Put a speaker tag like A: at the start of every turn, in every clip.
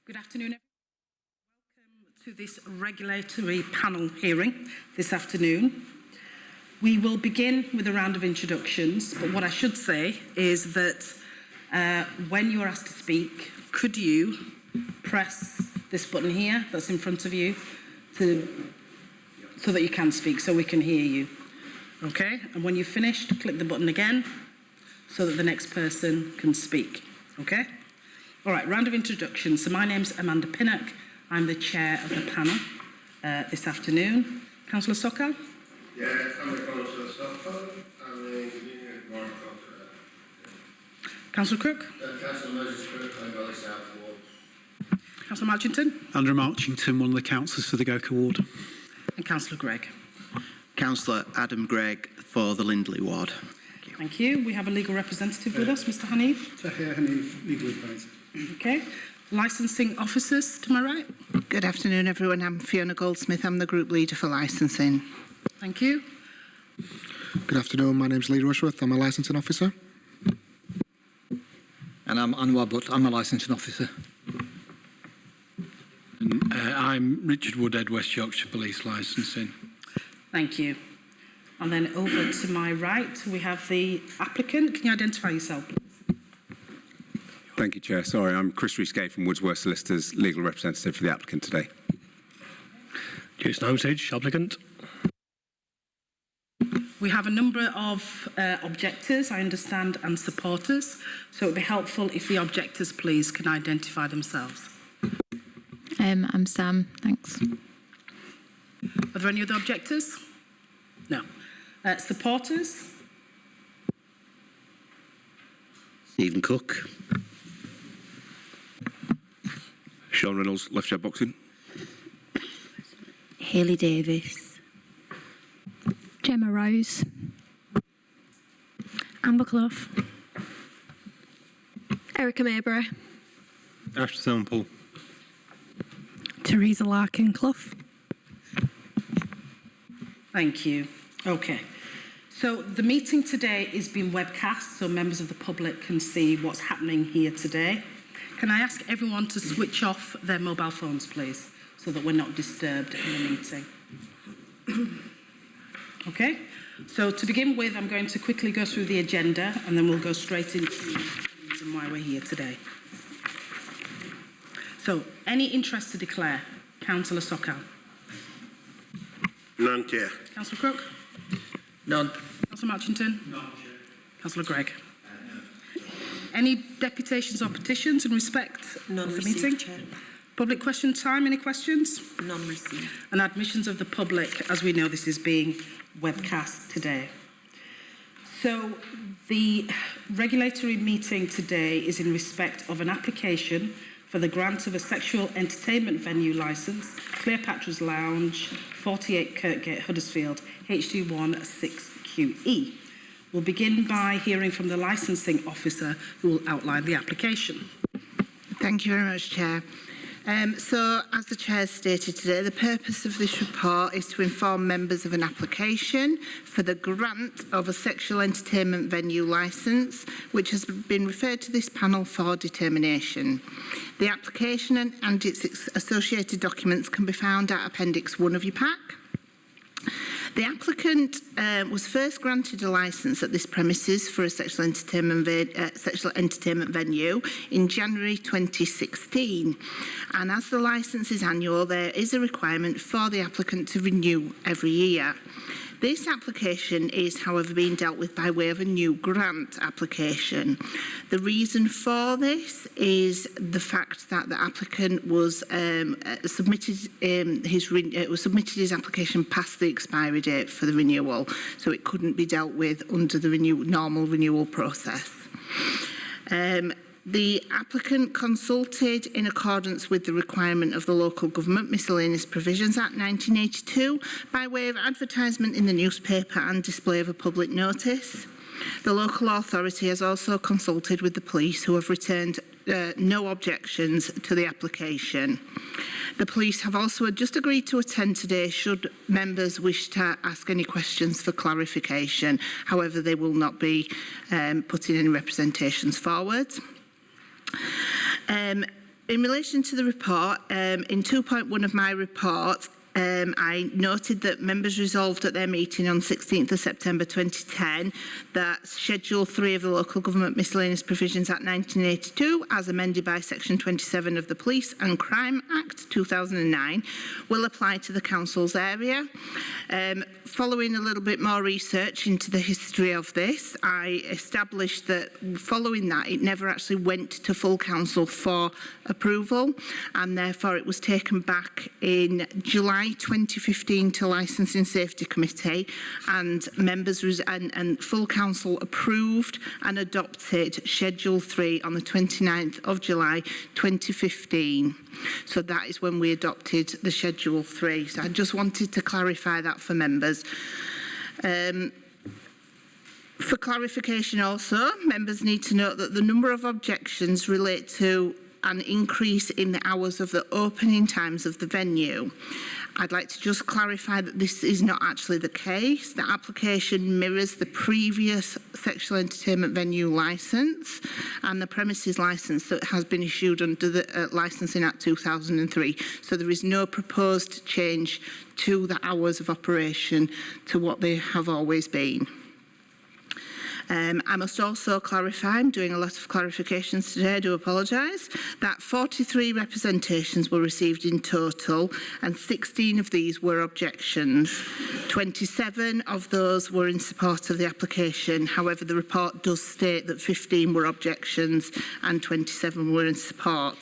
A: Good afternoon, everyone. Welcome to this regulatory panel hearing this afternoon. We will begin with a round of introductions, but what I should say is that when you are asked to speak, could you press this button here that's in front of you so that you can speak, so we can hear you. Okay? And when you've finished, click the button again so that the next person can speak. Okay? All right, round of introductions. So my name's Amanda Pinnock. I'm the chair of the panel this afternoon. Councillor Sokal?
B: Yeah, I'm the Councillor Sokal. I'm the engineer at Mark.
A: Councillor Crook?
B: Councillor Moses Crook, I'm Valley South Ward.
A: Councillor Marchington?
C: Andrew Marchington, one of the councillors for the Gurkha ward.
A: And Councillor Gregg?
D: Councillor Adam Gregg for the Lindley ward.
A: Thank you. We have a legal representative with us, Mr. Hanif.
E: Tahir Hanif, legal advisor.
A: Okay. Licensing officers to my right.
F: Good afternoon, everyone. I'm Fiona Goldsmith. I'm the group leader for licensing.
A: Thank you.
E: Good afternoon. My name's Lee Rushworth. I'm a licensing officer.
G: And I'm Anwar Butt. I'm a licensing officer.
C: And, I'm Richard Woodhead, West Yorkshire Police Licensing.
A: Thank you. And then over to my right, we have the applicant. Can you identify yourself, please?
H: Thank you, Chair. Sorry, I'm Chris Reesgate from Woodsworth Solicitors, legal representative for the applicant today.
I: Jason Homesage, applicant.
A: We have a number of objectors, I understand, and supporters. So it would be helpful if the objectors, please, can identify themselves.
J: I'm Sam, thanks.
A: Are there any other objectors? No. Supporters?
D: Stephen Cook.
H: Sean Reynolds, Left Shed Boxing.
J: Hayley Davis.
K: Gemma Rose. Amber Clough. Erica Maybury.
I: Ashton Semple.
K: Teresa Larkin Clough.
A: Thank you. Okay. So the meeting today is being webcast, so members of the public can see what's happening here today. Can I ask everyone to switch off their mobile phones, please, so that we're not disturbed in the meeting? Okay. So to begin with, I'm going to quickly go through the agenda, and then we'll go straight into the reason why we're here today. So, any interest to declare? Councillor Sokal.
B: None, Chair.
A: Councillor Crook?
G: None.
A: Councillor Marchington? None, Chair. Councillor Gregg? Any deputations or petitions in respect of the meeting? Chair. Public question time, any questions?
L: None received.
A: And admissions of the public, as we know, this is being webcast today. So the regulatory meeting today is in respect of an application for the grant of a sexual entertainment venue licence, Cleopatra's Lounge, 48 Kirkgate, Huddersfield, HD1 6QE. We'll begin by hearing from the licensing officer who will outline the application.
F: Thank you very much, Chair. So, as the Chair stated today, the purpose of this report is to inform members of an application for the grant of a sexual entertainment venue licence, which has been referred to this panel for determination. The application and its associated documents can be found at Appendix 1 of your pack. The applicant was first granted a licence at this premises for a sexual entertainment venue in January 2016. And as the licence is annual, there is a requirement for the applicant to renew every year. This application is, however, being dealt with by way of a new grant application. The reason for this is the fact that the applicant was submitted his application past the expiry date for the renewal, so it couldn't be dealt with under the normal renewal process. The applicant consulted in accordance with the requirement of the Local Government Miscellaneous Provisions Act 1982 by way of advertisement in the newspaper and display of a public notice. The local authority has also consulted with the police, who have returned no objections to the application. The police have also just agreed to attend today should members wish to ask any questions for clarification. However, they will not be putting any representations forward. In relation to the report, in 2.1 of my report, I noted that members resolved at their meeting on 16th of September 2010 that Schedule 3 of the Local Government Miscellaneous Provisions Act 1982, as amended by Section 27 of the Police and Crime Act 2009, will apply to the Council's area. Following a little bit more research into the history of this, I established that following that, it never actually went to full Council for approval, and therefore it was taken back in July 2015 to Licensing Safety Committee, and members and full Council approved and adopted Schedule 3 on the 29th of July 2015. So that is when we adopted the Schedule 3. So I just wanted to clarify that for members. For clarification also, members need to note that the number of objections relate to an increase in the hours of the opening times of the venue. I'd like to just clarify that this is not actually the case. The application mirrors the previous sexual entertainment venue licence and the premises licence that has been issued under the Licensing Act 2003. So there is no proposed change to the hours of operation to what they have always been. I must also clarify, I'm doing a lot of clarifications today, I do apologise, that 43 representations were received in total and 16 of these were objections. 27 of those were in support of the application. However, the report does state that 15 were objections and 27 were in support.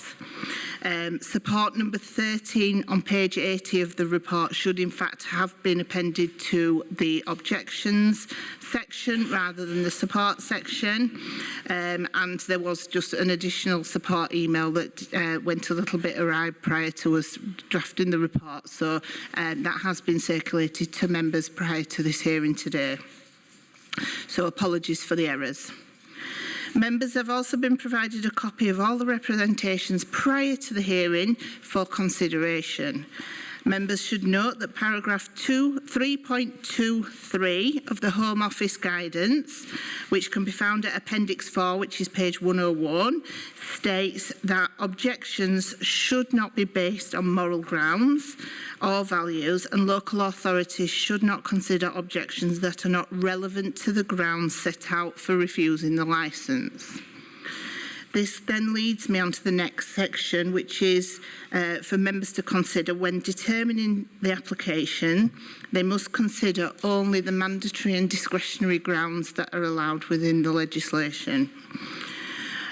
F: Support number 13 on page 80 of the report should in fact have been appended to the objections section rather than the support section, and there was just an additional support email that went a little bit awry prior to us drafting the report, so that has been circulated to members prior to this hearing today. So apologies for the errors. Members have also been provided a copy of all the representations prior to the hearing for consideration. Members should note that paragraph 3.23 of the Home Office guidance, which can be found at Appendix 4, which is page 101, states that objections should not be based on moral grounds or values, and local authorities should not consider objections that are not relevant to the grounds set out for refusing the licence. This then leads me on to the next section, which is for members to consider when determining the application. They must consider only the mandatory and discretionary grounds that are allowed within the legislation.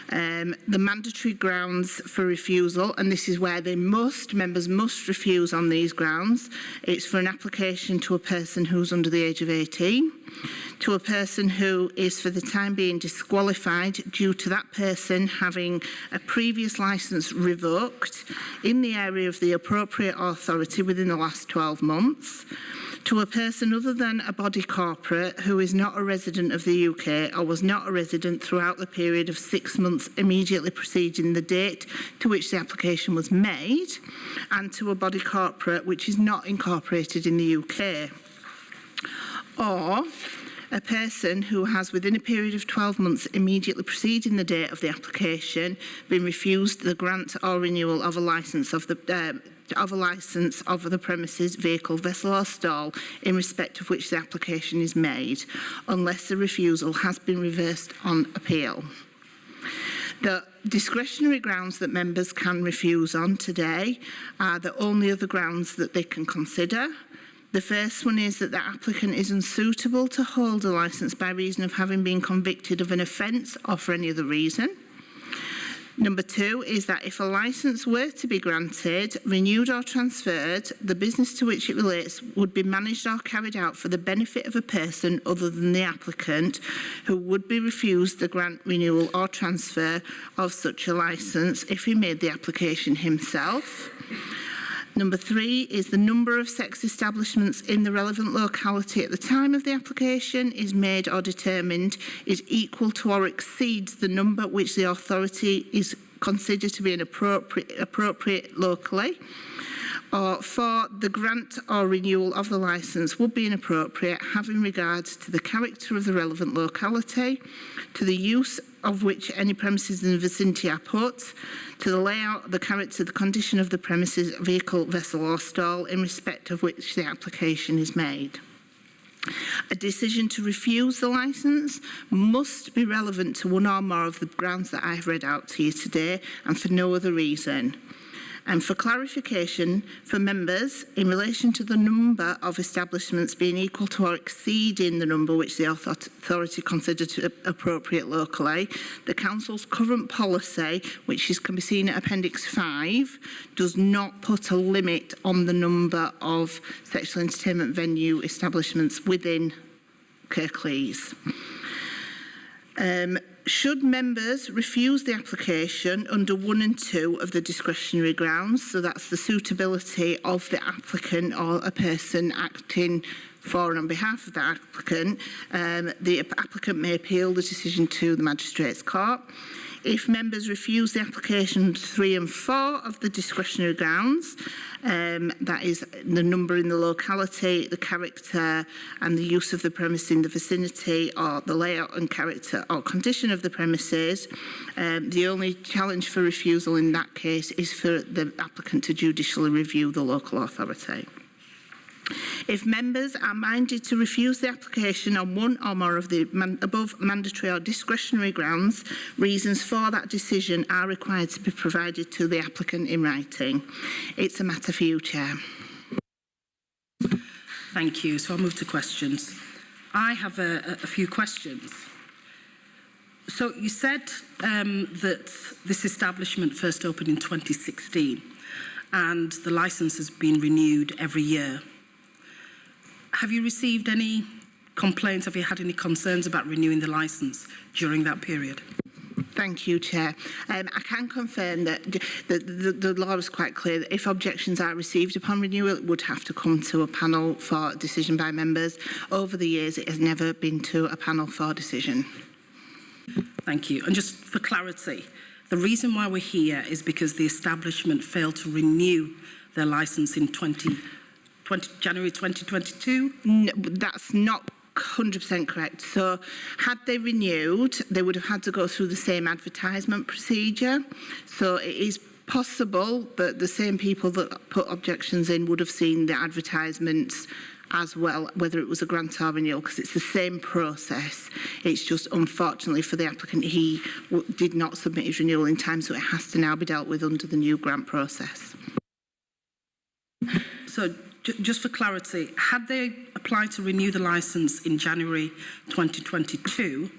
F: The mandatory grounds for refusal, and this is where members must refuse on these grounds. It's for an application to a person who's under the age of 18, to a person who is for the time being disqualified due to that person having a previous licence revoked in the area of the appropriate authority within the last 12 months, to a person other than a body corporate who is not a resident of the UK or was not a resident throughout the period of 6 months immediately preceding the date to which the application was made, and to a body corporate which is not incorporated in the UK. Or a person who has, within a period of 12 months immediately preceding the date of the application, been refused the grant or renewal of a licence of the premises, vehicle, vessel or stall in respect of which the application is made, unless the refusal has been reversed on appeal. The discretionary grounds that members can refuse on today are the only other grounds that they can consider. The first one is that the applicant is unsuitable to hold a licence by reason of having been convicted of an offence or for any other reason. Number 2 is that if a licence were to be granted, renewed or transferred, the business to which it relates would be managed or carried out for the benefit of a person other than the applicant who would be refused the grant, renewal or transfer of such a licence if he made the application himself. Number 3 is the number of sex establishments in the relevant locality at the time of the application is made or determined is equal to or exceeds the number which the authority is considered to be an appropriate locally. Or 4, the grant or renewal of the licence would be inappropriate having regard to the character of the relevant locality, to the use of which any premises in the vicinity are put, to the layout, the character, the condition of the premises, vehicle, vessel or stall in respect of which the application is made. A decision to refuse the licence must be relevant to one or more of the grounds that I have read out to you today and for no other reason. And for clarification for members, in relation to the number of establishments being equal to or exceeding the number which the authority considered appropriate locally, the Council's current policy, which can be seen at Appendix 5, does not put a limit on the number of sexual entertainment venue establishments within Kirklees. Should members refuse the application under 1 and 2 of the discretionary grounds, so that's the suitability of the applicant or a person acting for and on behalf of the applicant may appeal the decision to the Magistrates' Court. If members refuse the application 3 and 4 of the discretionary grounds, that is the number in the locality, the character and the use of the premise in the vicinity, or the layout and character or condition of the premises, the only challenge for refusal in that case is for the applicant to judicially review the local authority. If members are minded to refuse the application on one or more of the above mandatory or discretionary grounds, reasons for that decision are required to be provided to the applicant in writing. It's a matter for you, Chair.
A: Thank you. So I'll move to questions. I have a few questions. So you said that this establishment first opened in 2016 and the licence has been renewed every year. Have you received any complaints? Have you had any concerns about renewing the licence during that period?
F: Thank you, Chair. I can confirm that the law is quite clear that if objections are received upon renewal, it would have to come to a panel for decision by members. Over the years, it has never been to a panel for decision.
A: Thank you. And just for clarity, the reason why we're here is because the establishment failed to renew their licence in January 2022?
F: No, that's not 100% correct. So had they renewed, they would have had to go through the same advertisement procedure. So it is possible that the same people that put objections in would have seen the advertisements as well, whether it was a grant or renewal, because it's the same process. It's just, unfortunately for the applicant, he did not submit his renewal in time, so it has to now be dealt with under the new grant process.
A: So just for clarity, had they applied to renew the licence in January 2022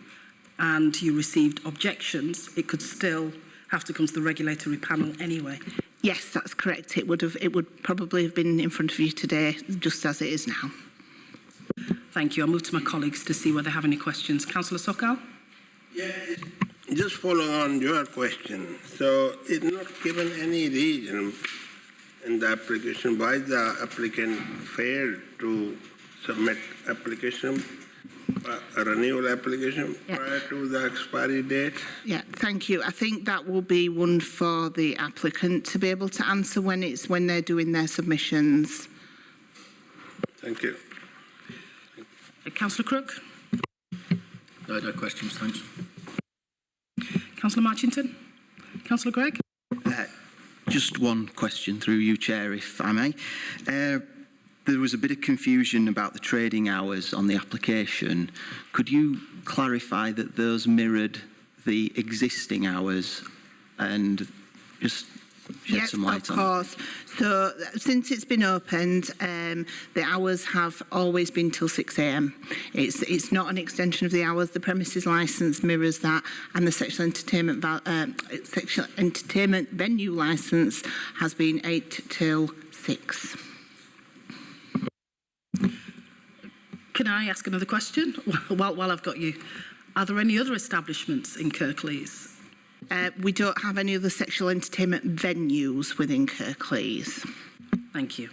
A: and you received objections, it could still have to come to the regulatory panel anyway?
F: Yes, that's correct. It would probably have been in front of you today, just as it is now.
A: Thank you. I'll move to my colleagues to see whether they have any questions. Councillor Sokal?
B: Yeah, just following on your question. So it's not given any reason in the application why the applicant failed to submit application, a renewal application prior to the expiry date?
F: Yeah, thank you. I think that will be one for the applicant to be able to answer when they're doing their submissions.
B: Thank you.
A: Councillor Crook?
G: No questions, thanks.
A: Councillor Marchington? Councillor Gregg?
D: Just one question through you, Chair, if I may. There was a bit of confusion about the trading hours on the application. Could you clarify that those mirrored the existing hours and just shed some light on it?
F: Yes, of course. So since it's been opened, the hours have always been till 6 a.m. It's not an extension of the hours. The premises licence mirrors that, and the sexual entertainment venue licence has been 8 till 6.
A: Can I ask another question while I've got you? Are there any other establishments in Kirklees?
F: We don't have any other sexual entertainment venues within Kirklees.
A: Thank you.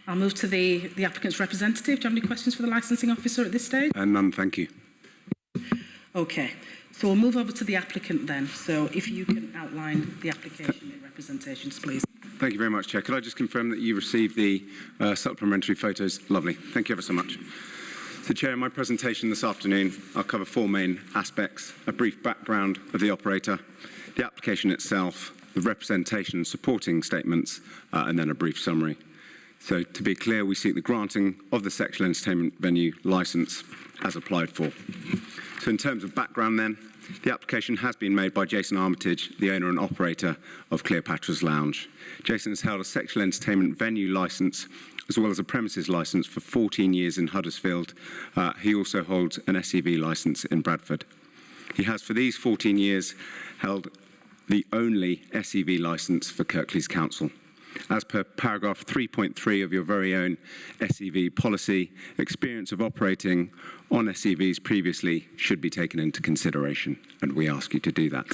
A: I'll move to the applicant's representative. Do you have any questions for the licensing officer at this stage?
H: None, thank you.
A: Okay, so we'll move over to the applicant then. So if you can outline the application in representations, please.
H: Thank you very much, Chair. Could I just confirm that you received the supplementary photos? Lovely. Thank you ever so much. So, Chair, in my presentation this afternoon, I'll cover four main aspects: a brief background of the operator, the application itself, the representation and supporting statements, and then a brief summary. So, to be clear, we seek the granting of the sexual entertainment venue licence as applied for. So, in terms of background then, the application has been made by Jason Armitage, the owner and operator of Cleopatra's Lounge. Jason has held a sexual entertainment venue licence as well as a premises licence for 14 years in Huddersfield. He also holds an SEV licence in Bradford. He has, for these 14 years, held the only SEV licence for Kirklees Council. As per paragraph 3.3 of your very own SEV policy, experience of operating on SEVs previously should be taken into consideration, and we ask you to do that.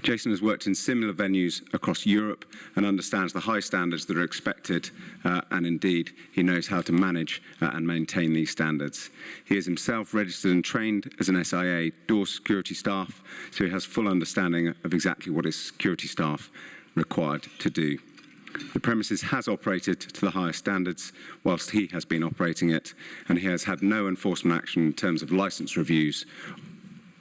H: Jason has worked in similar venues across Europe and understands the high standards that are expected, and indeed, he knows how to manage and maintain these standards. He is himself registered and trained as an SIA door security staff, so he has full understanding of exactly what his security staff required to do. The premises has operated to the highest standards whilst he has been operating it, and he has had no enforcement action in terms of licence reviews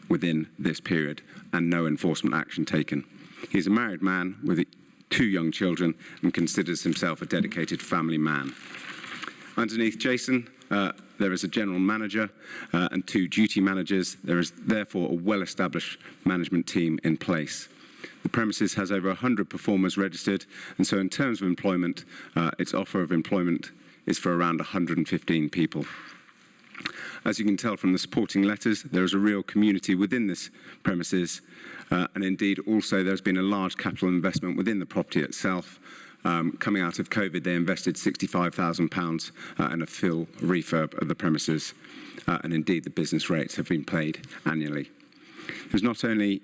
H: within this period, and no enforcement action taken. He is a married man with 2 young children and considers himself a dedicated family man. Underneath Jason, there is a general manager and 2 duty managers. There is therefore a well-established management team in place. The premises has over 100 performers registered, and so in terms of employment, its offer of employment is for around 115 people. As you can tell from the supporting letters, there is a real community within this premises, and indeed also there's been a large capital investment within the property itself. Coming out of COVID, they invested £65,000 in a full refurb of the premises, and indeed the business rates have been paid annually. There's not only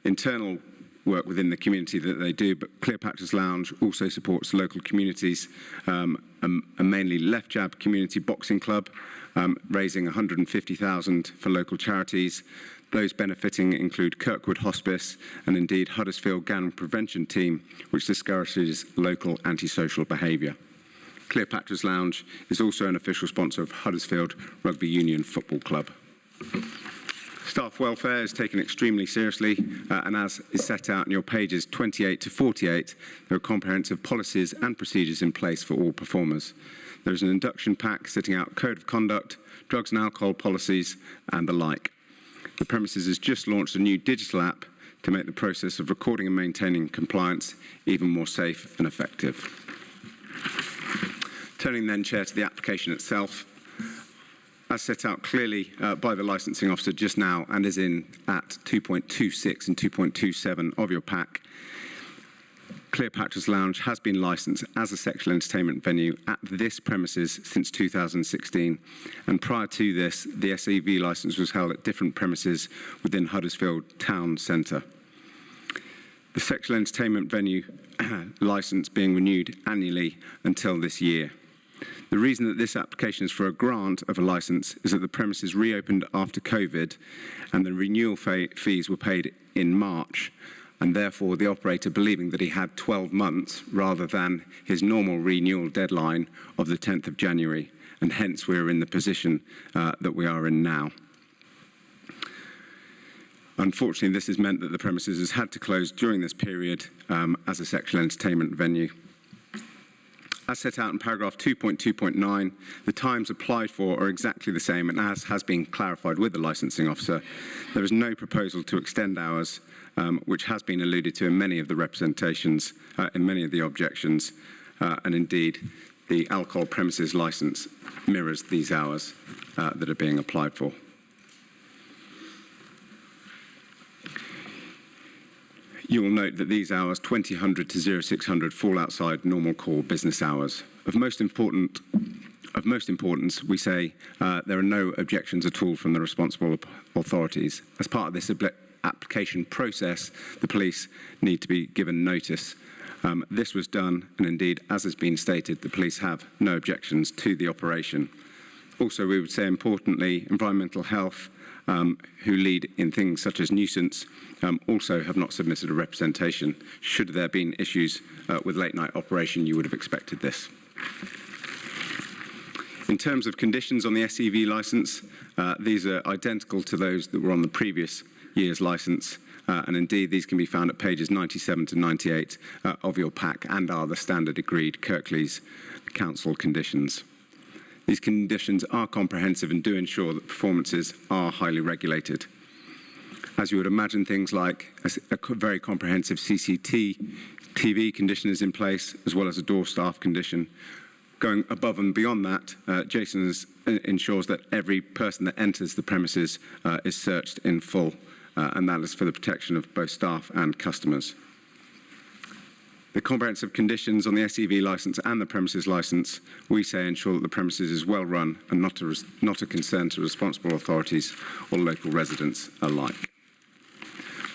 H: internal work within the community that they do, but Cleopatra's Lounge also supports local communities, a mainly left jab community boxing club, raising £150,000 for local charities. Those benefiting include Kirkwood Hospice and indeed Huddersfield Gang Prevention Team, which discourages local antisocial behaviour. Cleopatra's Lounge is also an official sponsor of Huddersfield Rugby Union Football Club. Staff welfare is taken extremely seriously, and as is set out in your pages 28 to 48, there are comprehensive policies and procedures in place for all performers. There is an induction pack setting out code of conduct, drugs and alcohol policies, and the like. The premises has just launched a new digital app to make the process of recording and maintaining compliance even more safe and effective. Turning then, Chair, to the application itself. As set out clearly by the licensing officer just now and is in at 2.26 and 2.27 of your pack, Cleopatra's Lounge has been licensed as a sexual entertainment venue at this premises since 2016, and prior to this, the SEV licence was held at different premises within Huddersfield Town Centre. The sexual entertainment venue licence being renewed annually until this year. The reason that this application is for a grant of a licence is that the premises reopened after COVID and the renewal fees were paid in March, and therefore the operator believing that he had 12 months rather than his normal renewal deadline of the 10th of January, and hence we're in the position that we are in now. Unfortunately, this has meant that the premises has had to close during this period as a sexual entertainment venue. As set out in paragraph 2.2.9, the times applied for are exactly the same, and as has been clarified with the licensing officer, there is no proposal to extend hours, which has been alluded to in many of the representations, in many of the objections, and indeed the alcohol premises licence mirrors these hours that are being applied for. You will note that these hours, 2000 to 0600, fall outside normal core business hours. Of most importance, we say there are no objections at all from the responsible authorities. As part of this application process, the police need to be given notice. This was done, and indeed, as has been stated, the police have no objections to the operation. Also, we would say importantly, environmental health who lead in things such as nuisance also have not submitted a representation. Should there have been issues with late night operation, you would have expected this. In terms of conditions on the SEV licence, these are identical to those that were on the previous year's licence, and indeed these can be found at pages 97 to 98 of your pack and are the standard agreed Kirklees Council conditions. These conditions are comprehensive and do ensure that performances are highly regulated. As you would imagine, things like a very comprehensive CCTV condition is in place, as well as a door staff condition. Going above and beyond that, Jason ensures that every person that enters the premises is searched in full, and that is for the protection of both staff and customers. The comprehensive conditions on the SEV licence and the premises licence, we say, ensure that the premises is well run and not a concern to responsible authorities or local residents alike.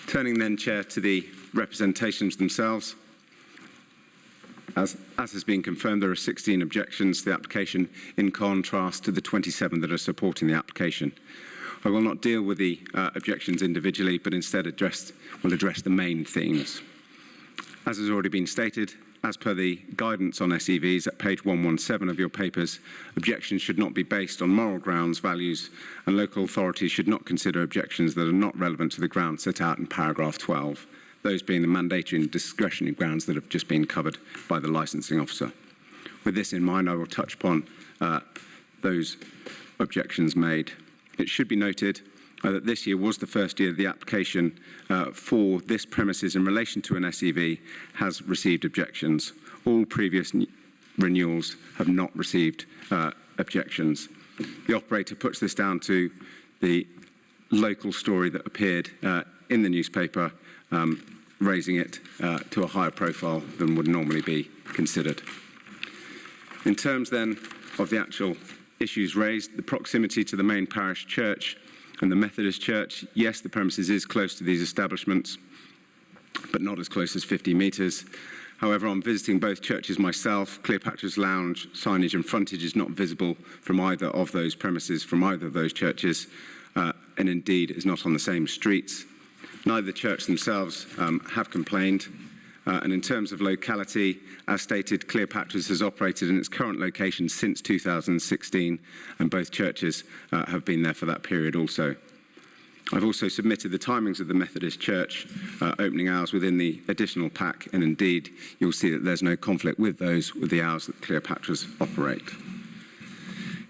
H: Turning then, Chair, to the representations themselves. As has been confirmed, there are 16 objections to the application, in contrast to the 27 that are supporting the application. I will not deal with the objections individually, but instead will address the main themes. As has already been stated, as per the guidance on SEVs at page 117 of your papers, objections should not be based on moral grounds, values, and local authorities should not consider objections that are not relevant to the grounds set out in paragraph 12, those being the mandatory and discretionary grounds that have just been covered by the licensing officer. With this in mind, I will touch upon those objections made. It should be noted that this year was the first year the application for this premises in relation to an SEV has received objections. All previous renewals have not received objections. The operator puts this down to the local story that appeared in the newspaper, raising it to a higher profile than would normally be considered. In terms then of the actual issues raised, the proximity to the main parish church and the Methodist Church, yes, the premises is close to these establishments, but not as close as 50 metres. However, on visiting both churches myself, Cleopatra's Lounge signage and frontage is not visible from either of those premises, from either of those churches, and indeed is not on the same streets. Neither the church themselves have complained. And in terms of locality, as stated, Cleopatra's has operated in its current location since 2016, and both churches have been there for that period also. I've also submitted the timings of the Methodist Church opening hours within the additional pack, and indeed, you'll see that there's no conflict with those with the hours that Cleopatra's operate.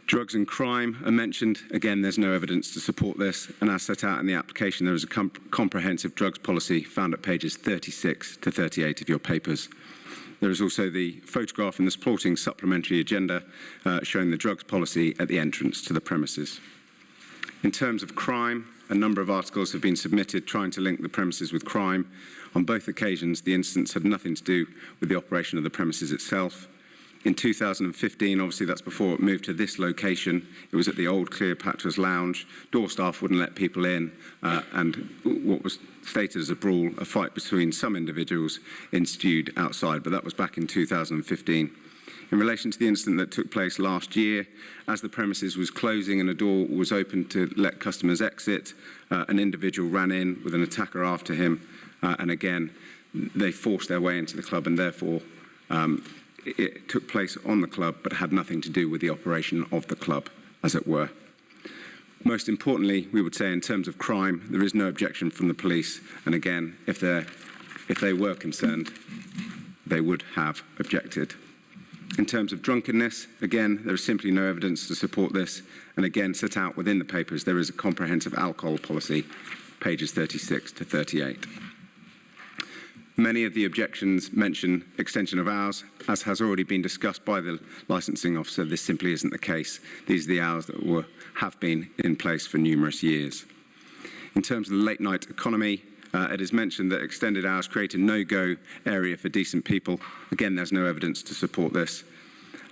H: Drugs and crime are mentioned. Again, there's no evidence to support this, and as set out in the application, there is a comprehensive drugs policy found at pages 36 to 38 of your papers. There is also the photograph in the supporting supplementary agenda showing the drugs policy at the entrance to the premises. In terms of crime, a number of articles have been submitted trying to link the premises with crime. On both occasions, the incidents had nothing to do with the operation of the premises itself. In 2015, obviously that's before it moved to this location, it was at the old Cleopatra's Lounge. Door staff wouldn't let people in, and what was stated as a brawl, a fight between some individuals, ensued outside, but that was back in 2015. In relation to the incident that took place last year, as the premises was closing and a door was opened to let customers exit, an individual ran in with an attacker after him, and again, they forced their way into the club, and therefore it took place on the club but had nothing to do with the operation of the club, as it were. Most importantly, we would say in terms of crime, there is no objection from the police, and again, if they were concerned, they would have objected. In terms of drunkenness, again, there is simply no evidence to support this, and again, set out within the papers, there is a comprehensive alcohol policy, pages 36 to 38. Many of the objections mention extension of hours. As has already been discussed by the licensing officer, this simply isn't the case. These are the hours that have been in place for numerous years. In terms of the late night economy, it is mentioned that extended hours create a no-go area for decent people. Again, there's no evidence to support this.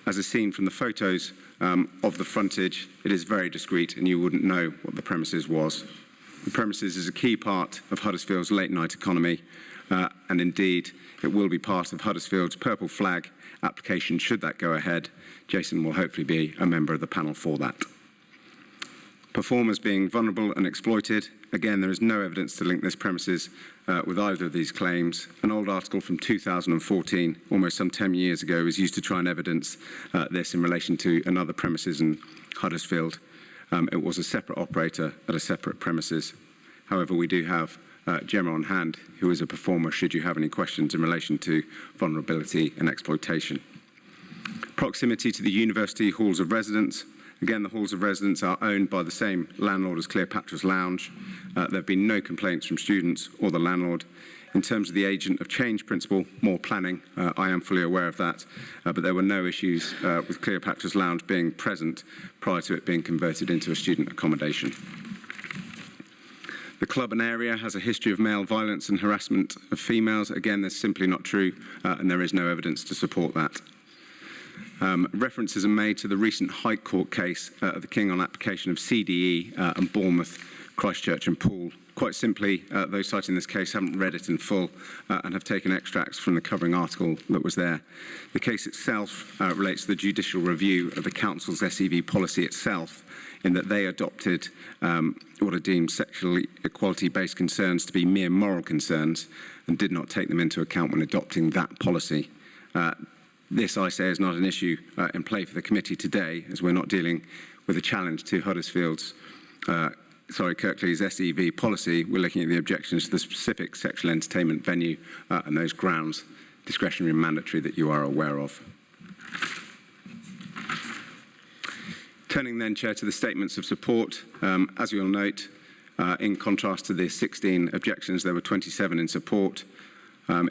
H: As is seen from the photos of the frontage, it is very discreet and you wouldn't know what the premises was. The premises is a key part of Huddersfield's late night economy, and indeed it will be part of Huddersfield's purple flag application should that go ahead. Jason will hopefully be a member of the panel for that. Performers being vulnerable and exploited. Again, there is no evidence to link this premises with either of these claims. An old article from 2014, almost some 10 years ago, was used to try and evidence this in relation to another premises in Huddersfield. It was a separate operator at a separate premises. However, we do have Gemma on hand, who is a performer, should you have any questions in relation to vulnerability and exploitation. Proximity to the university halls of residence. Again, the halls of residence are owned by the same landlord as Cleopatra's Lounge. There have been no complaints from students or the landlord. In terms of the agent of change principle, more planning, I am fully aware of that, but there were no issues with Cleopatra's Lounge being present prior to it being converted into a student accommodation. The club and area has a history of male violence and harassment of females. Again, that's simply not true, and there is no evidence to support that. References are made to the recent High Court case of the King on application of CDE and Bournemouth, Christchurch and Poole. Quite simply, those citing this case haven't read it in full and have taken extracts from the covering article that was there. The case itself relates to the judicial review of the council's SEV policy itself, in that they adopted what are deemed sexual equality-based concerns to be mere moral concerns and did not take them into account when adopting that policy. This, I say, is not an issue in play for the committee today, as we're not dealing with a challenge to Huddersfield's, Kirklees' SEV policy. We're looking at the objections to the specific sexual entertainment venue and those grounds, discretionary and mandatory, that you are aware of. Turning then, Chair, to the statements of support. As you'll note, in contrast to the 16 objections, there were 27 in support.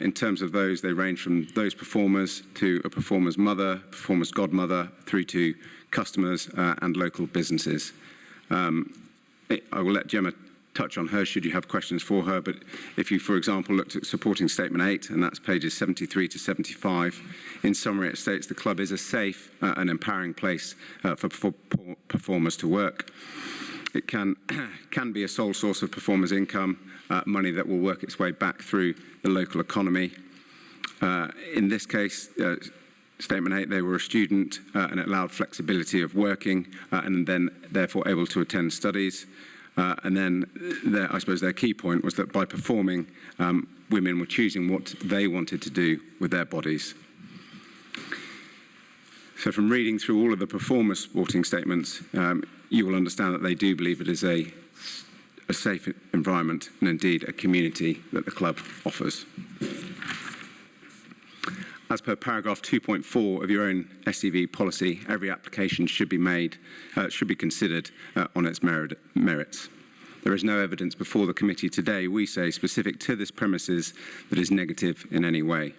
H: In terms of those, they range from those performers to a performer's mother, performer's godmother, through to customers and local businesses. I will let Gemma touch on her should you have questions for her, but if you, for example, looked at supporting statement 8, and that's pages 73 to 75, in summary, it states the club is a safe and empowering place for performers to work. It can be a sole source of performers' income, money that will work its way back through the local economy. In this case, Statement 8, they were a student and it allowed flexibility of working and then therefore able to attend studies. And then I suppose their key point was that by performing, women were choosing what they wanted to do with their bodies. So from reading through all of the performer supporting statements, you will understand that they do believe it is a safe environment and indeed a community that the club offers. As per paragraph 2.4 of your own SEV policy, every application should be considered on its merits. There is no evidence before the committee today, we say, specific to this premises that is negative in any way.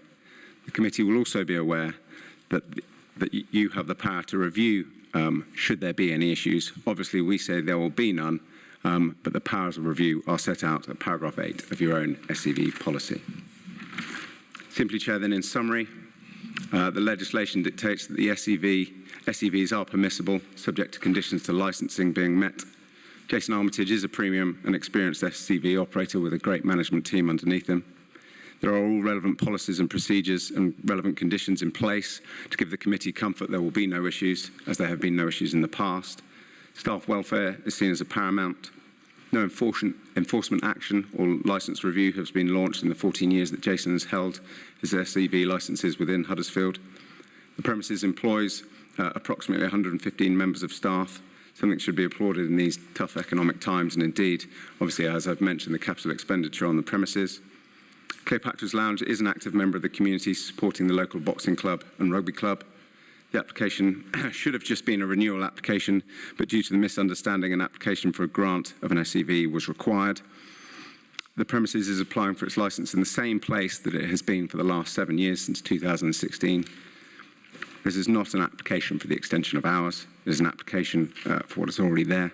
H: The committee will also be aware that you have the power to review should there be any issues. Obviously, we say there will be none, but the powers of review are set out at paragraph 8 of your own SEV policy. Simply, Chair, then in summary, the legislation dictates that the SEVs are permissible, subject to conditions to licensing being met. Jason Armitage is a premium and experienced SEV operator with a great management team underneath him. There are all relevant policies and procedures and relevant conditions in place to give the committee comfort there will be no issues, as there have been no issues in the past. Staff welfare is seen as a paramount. No enforcement action or licence review has been launched in the 14 years that Jason has held his SEV licences within Huddersfield. The premises employs approximately 115 members of staff, something that should be applauded in these tough economic times, and indeed, obviously, as I've mentioned, the capital expenditure on the premises. Cleopatra's Lounge is an active member of the community, supporting the local boxing club and rugby club. The application should have just been a renewal application, but due to the misunderstanding, an application for a grant of an SEV was required. The premises is applying for its licence in the same place that it has been for the last 7 years, since 2016. This is not an application for the extension of hours. It is an application for what is already there.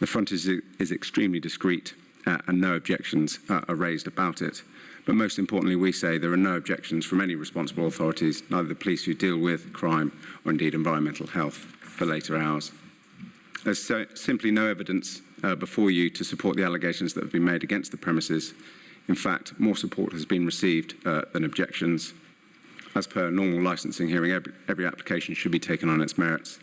H: The front is extremely discreet and no objections are raised about it. But most importantly, we say there are no objections from any responsible authorities, neither the police who deal with crime or indeed environmental health, for later hours. There's simply no evidence before you to support the allegations that have been made against the premises. In fact, more support has been received than objections. As per normal licensing hearing, every application should be taken on its merits.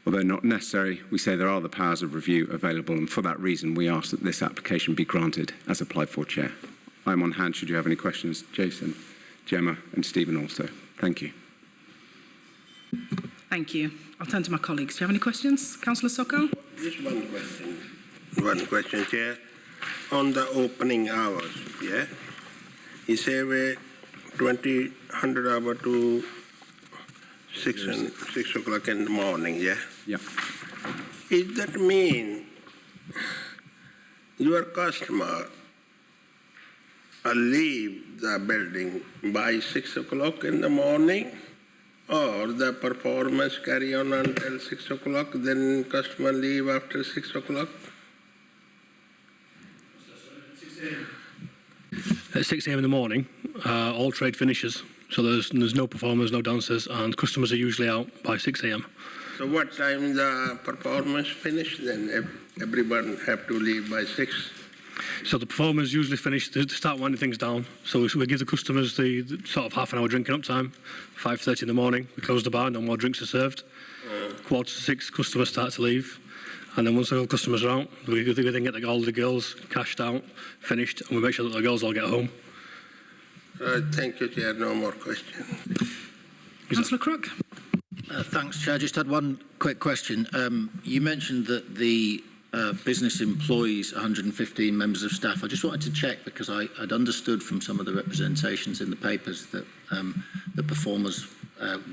H: Although not necessary, we say there are the powers of review available, and for that reason, we ask that this application be granted as applied for, Chair. I'm on hand should you have any questions. Jason, Gemma and Stephen also. Thank you.
A: Thank you. I'll turn to my colleagues. Do you have any questions? Councillor Sokko?
B: Just one question. One question, Chair. On the opening hours, yeah? You say we 100 hour to 6 o'clock in the morning, yeah?
H: Yeah.
B: Does that mean your customer leave the building by 6 o'clock in the morning, or the performance carry on until 6 o'clock, then customer leave after 6 o'clock?
I: At 6 a.m. in the morning, all trade finishes. So there's no performers, no dancers, and customers are usually out by 6 a.m.
B: So what time the performance finish then? If everyone have to leave by 6?
I: So the performers usually finish, they start winding things down. So we give the customers the sort of half an hour drinking up time, 5:30 in the morning. We close the bar, no more drinks are served. 5:45, customers start to leave. And then once all customers are out, we then get all the girls cashed out, finished, and we make sure that the girls all get home.
B: Thank you, Chair. No more questions.
A: Councillor Crook?
G: Thanks, Chair. Just had one quick question. You mentioned that the business employs 115 members of staff. I just wanted to check because I'd understood from some of the representations in the papers that the performers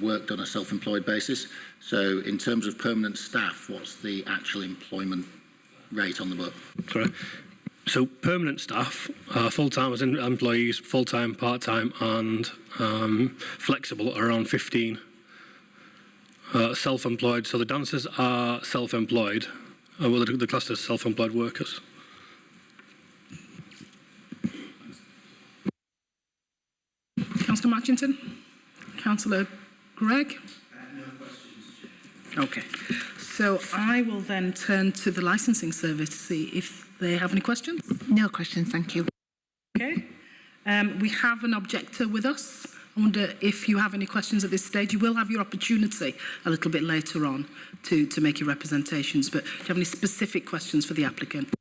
G: worked on a self-employed basis. So in terms of permanent staff, what's the actual employment rate on the book?
I: Sorry. So permanent staff, full-time as employees, full-time, part-time and flexible are around 15. Self-employed, so the dancers are self-employed. Well, the class as self-employed workers.
A: Councillor Matchington? Councillor Gregg?
D: No questions.
A: Okay. So I will then turn to the licensing service to see if they have any questions.
F: No questions, thank you.
A: Okay. We have an objector with us. I wonder if you have any questions at this stage. You will have your opportunity a little bit later on to make your representations, but do you have any specific questions for the applicant?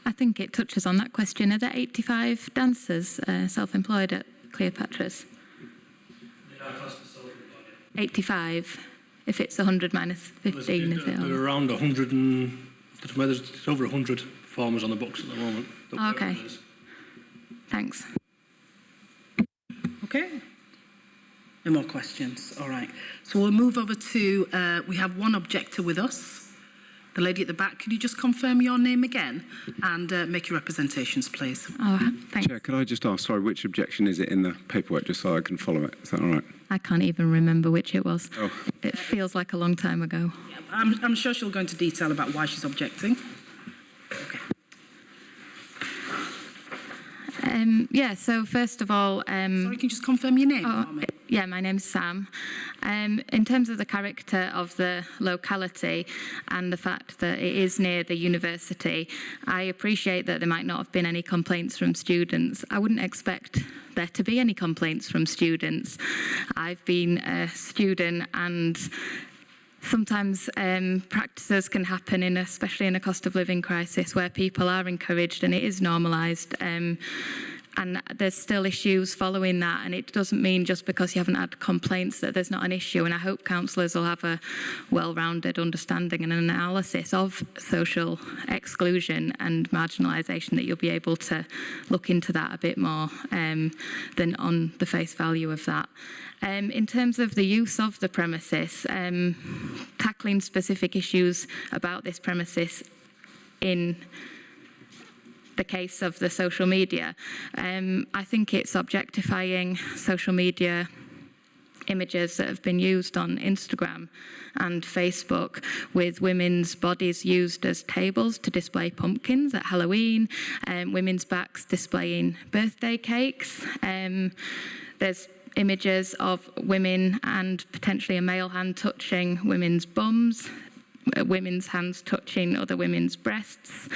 J: I think it touches on that question. Are there 85 dancers self-employed at Cleopatra's? 85. If it's 100 minus 15, is it?
C: There are around 100 and there's over 100 performers on the books at the moment.
J: Okay. Thanks.
A: Okay. No more questions. All right. So we'll move over to, we have one objector with us. The lady at the back, could you just confirm your name again and make your representations, please?
J: Oh, thanks.
H: Chair, could I just ask, sorry, which objection is it in the paperwork, just so I can follow it? Is that all right?
J: I can't even remember which it was.
H: Oh.
J: It feels like a long time ago.
A: Yeah, I'm sure she'll go into detail about why she's objecting. Okay.
J: Yeah, so first of all...
A: Sorry, can you just confirm your name for me?
J: Yeah, my name's Sam. In terms of the character of the locality and the fact that it is near the university, I appreciate that there might not have been any complaints from students. I wouldn't expect there to be any complaints from students. I've been a student and sometimes practices can happen, especially in a cost of living crisis, where people are encouraged and it is normalised. And there's still issues following that, and it doesn't mean just because you haven't had complaints that there's not an issue. And I hope councillors will have a well-rounded understanding and analysis of social exclusion and marginalisation, that you'll be able to look into that a bit more than on the face value of that. In terms of the use of the premises, tackling specific issues about this premises in the case of the social media, I think it's objectifying social media images that have been used on Instagram and Facebook, with women's bodies used as tables to display pumpkins at Halloween, women's backs displaying birthday cakes. There's images of women and potentially a male hand touching women's bums, women's hands touching other women's breasts,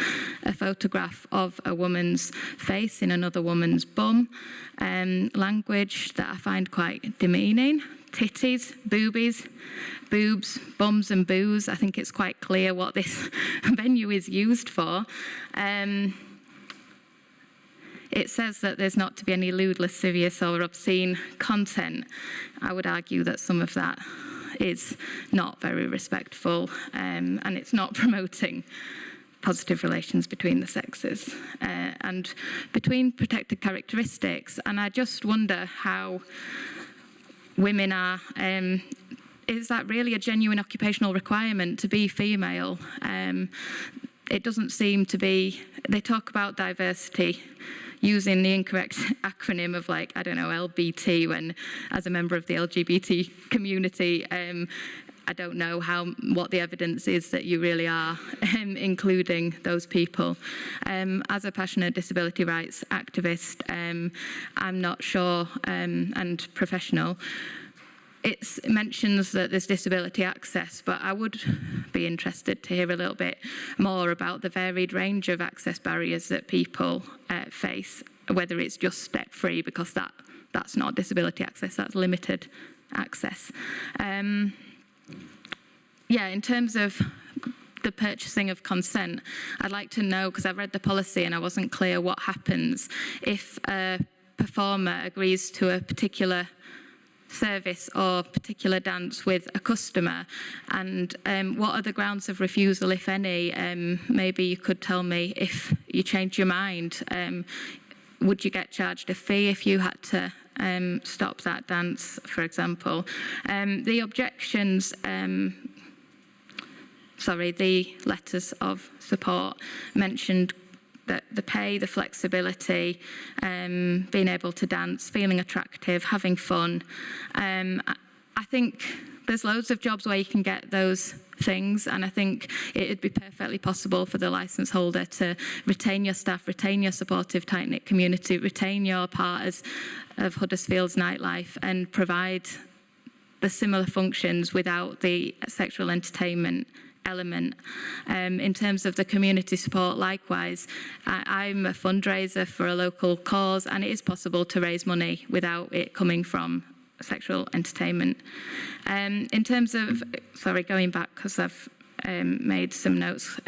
J: a photograph of a woman's face in another woman's bum, language that I find quite demeaning titties, boobies, boobs, bums and boos. I think it's quite clear what this venue is used for. It says that there's not to be any lewd, lascivious or obscene content. I would argue that some of that is not very respectful, and it's not promoting positive relations between the sexes and between protected characteristics. And I just wonder how women are, is that really a genuine occupational requirement to be female? It doesn't seem to be. They talk about diversity using the incorrect acronym of, like, I don't know, LBT, when as a member of the LGBT community, I don't know what the evidence is that you really are including those people. As a passionate disability rights activist, I'm not sure, and professional, it mentions that there's disability access, but I would be interested to hear a little bit more about the varied range of access barriers that people face, whether it's just step-free, because that's not disability access, that's limited access. Yeah, in terms of the purchasing of consent, I'd like to know, because I've read the policy and I wasn't clear what happens if a performer agrees to a particular service or particular dance with a customer, and what are the grounds of refusal, if any? Maybe you could tell me if you change your mind. Would you get charged a fee if you had to stop that dance, for example? The objections, the letters of support mentioned that the pay, the flexibility, being able to dance, feeling attractive, having fun. I think there's loads of jobs where you can get those things, and I think it'd be perfectly possible for the licence holder to retain your staff, retain your supportive, tight-knit community, retain your part of Huddersfield's nightlife, and provide the similar functions without the sexual entertainment element. In terms of the community support, likewise, I'm a fundraiser for a local cause, and it is possible to raise money without it coming from sexual entertainment. In terms of, going back because I've made some notes,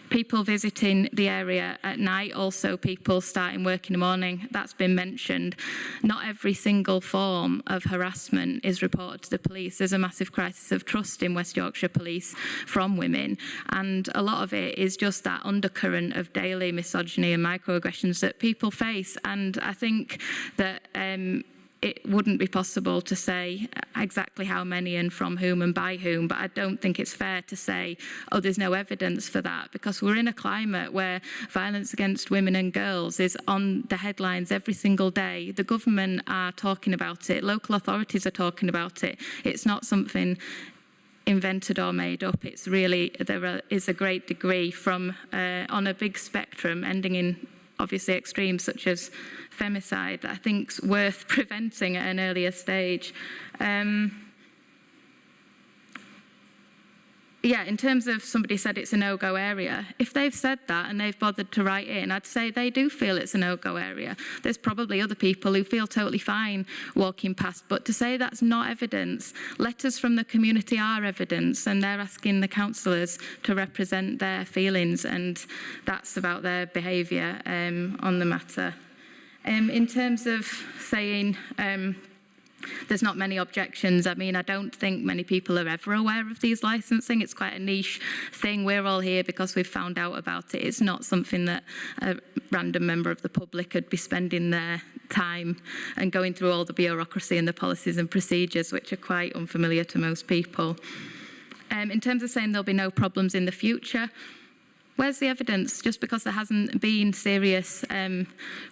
J: people visiting the area at night, also people starting work in the morning, that's been mentioned. Not every single form of harassment is reported to the police. There's a massive crisis of trust in West Yorkshire Police from women, and a lot of it is just that undercurrent of daily misogyny and microaggressions that people face. And I think that it wouldn't be possible to say exactly how many and from whom and by whom, but I don't think it's fair to say, oh, there's no evidence for that, because we're in a climate where violence against women and girls is on the headlines every single day. The government are talking about it, local authorities are talking about it. It's not something invented or made up. It's really, there is a great degree from, on a big spectrum, ending in obviously extremes such as femicide, I think is worth preventing at an earlier stage. In terms of somebody said it's a no-go area, if they've said that and they've bothered to write in, I'd say they do feel it's a no-go area. There's probably other people who feel totally fine walking past, but to say that's not evidence, letters from the community are evidence, and they're asking the councillors to represent their feelings, and that's about their behaviour on the matter. In terms of saying there's not many objections, I mean, I don't think many people are ever aware of these licensing. It's quite a niche thing. We're all here because we've found out about it. It's not something that a random member of the public could be spending their time and going through all the bureaucracy and the policies and procedures, which are quite unfamiliar to most people. In terms of saying there'll be no problems in the future, where's the evidence? Just because there hasn't been serious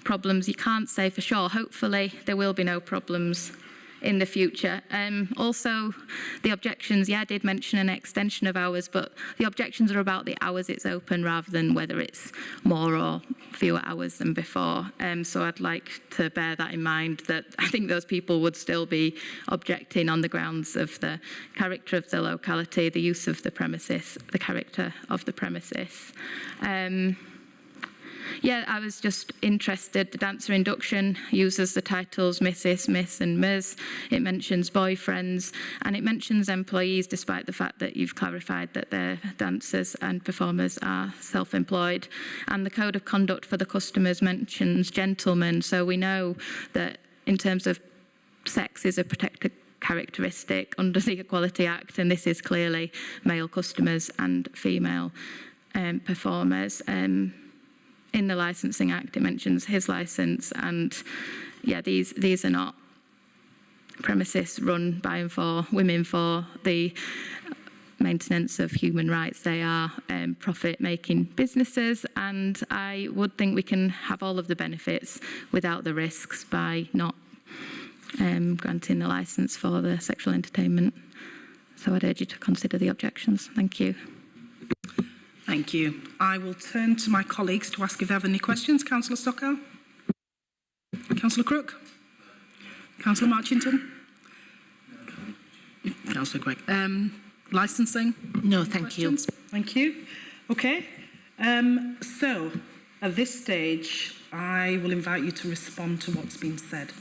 J: problems, you can't say for sure. Hopefully there will be no problems in the future. Also, the objections, I did mention an extension of hours, but the objections are about the hours it's open rather than whether it's more or fewer hours than before. So I'd like to bear that in mind, that I think those people would still be objecting on the grounds of the character of the locality, the use of the premises, the character of the premises. Yeah, I was just interested. The dancer induction uses the titles Mrs, Miss and Ms. It mentions boyfriends and it mentions employees, despite the fact that you've clarified that their dancers and performers are self-employed. And the code of conduct for the customers mentions gentlemen. So we know that in terms of sex is a protected characteristic under the Equality Act, and this is clearly male customers and female performers. In the Licensing Act, it mentions his licence, and yeah, these are not premises run by and for women for the maintenance of human rights. They are profit-making businesses, and I would think we can have all of the benefits without the risks by not granting the licence for the sexual entertainment. So I'd urge you to consider the objections. Thank you.
A: Thank you. I will turn to my colleagues to ask if they have any questions. Councillor Stockow? Councillor Crook? Councillor Marchington? Councillor Gregg. Licensing?
F: No, thank you.
A: Thank you. Okay. So, at this stage, I will invite you to respond to what's been said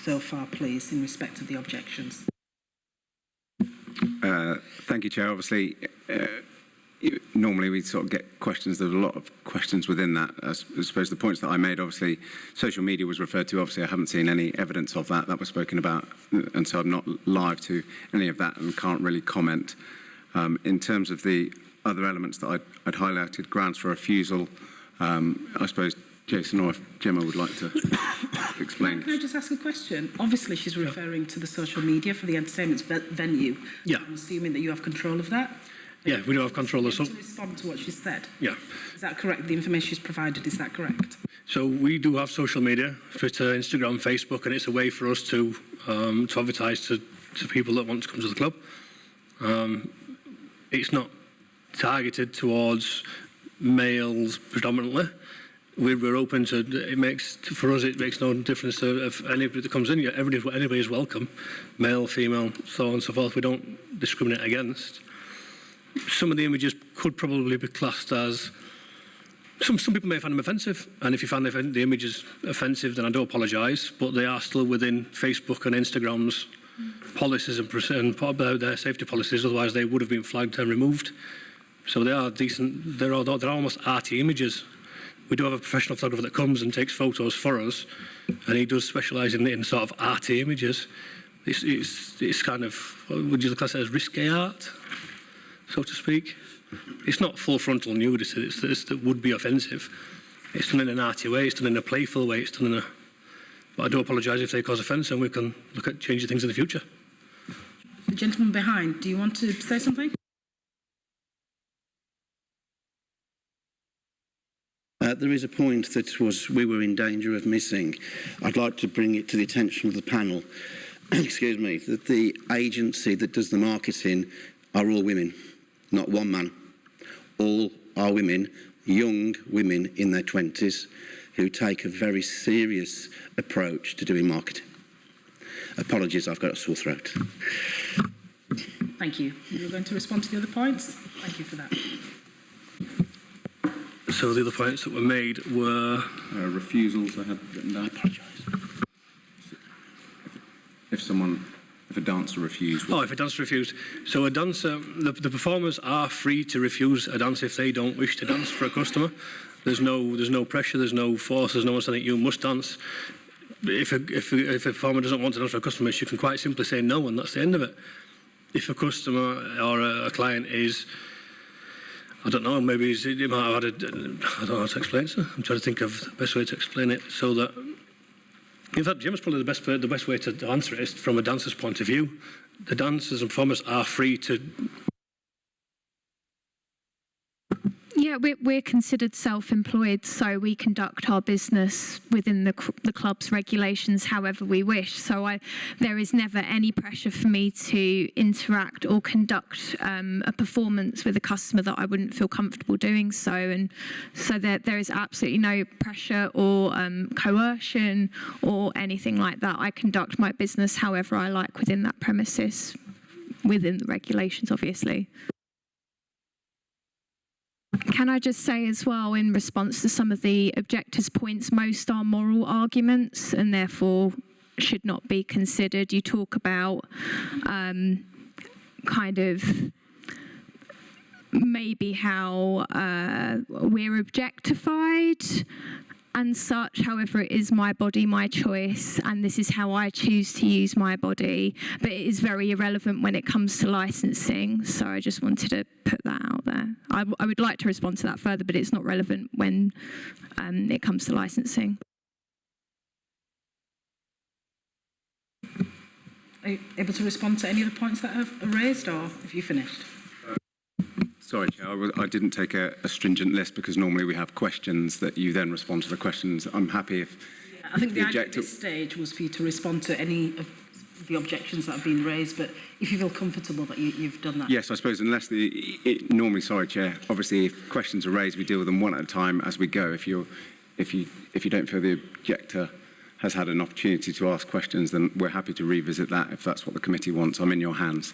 A: so far, please, in respect of the objections.
H: Thank you, Chair. Obviously, normally we sort of get questions. There's a lot of questions within that. I suppose the points that I made, obviously, social media was referred to. Obviously, I haven't seen any evidence of that. That was spoken about, and so I'm not live to any of that and can't really comment. In terms of the other elements that I'd highlighted, grounds for refusal, I suppose Jason or if Gemma would like to explain.
A: Can I just ask a question? Obviously, she's referring to the social media for the entertainment venue.
I: Yeah.
A: I'm assuming that you have control of that?
I: Yeah, we do have control of some.
A: To respond to what she said?
I: Yeah.
A: Is that correct? The information she's provided, is that correct?
I: So we do have social media, Twitter, Instagram, Facebook, and it's a way for us to advertise to people that want to come to the club. It's not targeted towards males predominantly. We're open to it. For us it makes no difference if anybody that comes in. Anybody is welcome, male, female, so on and so forth. We don't discriminate against. Some of the images could probably be classed as some people may find them offensive, and if you find the images offensive, then I do apologise. But they are still within Facebook and Instagram's policies and their safety policies. Otherwise, they would have been flagged and removed. So they are decent. They're almost arty images. We do have a professional photographer that comes and takes photos for us, and he does specialise in sort of arty images. It's kind of, would you class it as risque art, so to speak? It's not full frontal nudity. That would be offensive. It's done in an arty way. It's done in a playful way. It's done in a. But I do apologise if they cause offence, and we can look at changing things in the future.
A: The gentleman behind, do you want to say something?
L: There is a point that we were in danger of missing. I'd like to bring it to the attention of the panel, excuse me, that the agency that does the marketing are all women, not one man. All are women, young women in their 20s, who take a very serious approach to doing marketing. Apologies, I've got a sore throat.
A: Thank you. You're going to respond to the other points? Thank you for that.
I: So the other points that were made were
H: refusals. I had written down. I apologise. If a dancer refused.
I: Oh, if a dancer refused. So a dancer, the performers are free to refuse a dance if they don't wish to dance for a customer. There's no pressure. There's no force. There's no one saying you must dance. If a performer doesn't want to dance for a customer, she can quite simply say no, and that's the end of it. If a customer or a client is, I don't know, maybe he might have had I don't know how to explain it. I'm trying to think of the best way to explain it so that. In fact, Jim is probably the best way to answer it is from a dancer's point of view. The dancers and performers are free to.
K: Yeah, we're considered self-employed, so we conduct our business within the club's regulations however we wish. So there is never any pressure for me to interact or conduct a performance with a customer that I wouldn't feel comfortable doing so. And so there is absolutely no pressure or coercion or anything like that. I conduct my business however I like within that premises, within the regulations, obviously. Can I just say as well, in response to some of the objectors' points, most are moral arguments and therefore should not be considered. You talk about kind of maybe how we're objectified and such. However, it is my body, my choice, and this is how I choose to use my body. But it is very irrelevant when it comes to licensing. So I just wanted to put that out there. I would like to respond to that further, but it's not relevant when it comes to licensing.
A: Are you able to respond to any of the points that are raised, or have you finished?
H: Sorry, Chair, I didn't take a stringent list because normally we have questions that you then respond to the questions. I'm happy if
A: I think the idea at
H: objector...
A: this stage was for you to respond to any of the objections that have been raised, but if you feel comfortable that you've done that.
H: Yes, I suppose unless normally, sorry, Chair, obviously if questions are raised, we deal with them one at a time as we go. If you don't feel the objector has had an opportunity to ask questions, then we're happy to revisit that if that's what the committee wants. I'm in your hands.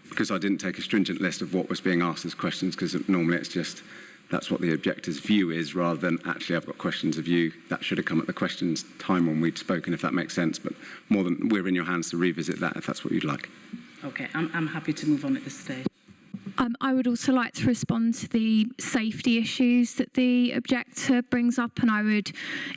H: Because I didn't take a stringent list of what was being asked as questions, because normally it's just that's what the objector's view is, rather than actually I've got questions of you. That should have come at the questions time when we'd spoken, if that makes sense. But more than we're in your hands to revisit that if that's what you'd like.
A: Okay, I'm happy to move on at this stage.
K: I would also like to respond to the safety issues that the objector brings up, and I would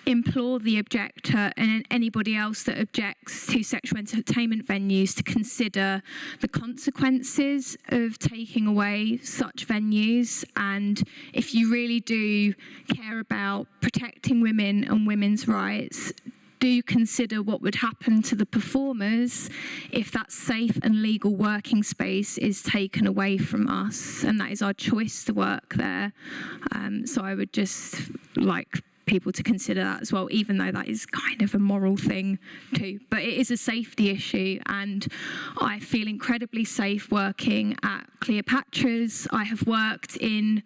K: implore the objector and anybody else that objects to sexual entertainment venues to consider the consequences of taking away such venues. And if you really do care about protecting women and women's rights, do consider what would happen to the performers if that safe and legal working space is taken away from us, and that is our choice to work there. So I would just like people to consider that as well, even though that is kind of a moral thing too. But it is a safety issue, and I feel incredibly safe working at Cleopatra's. I have worked in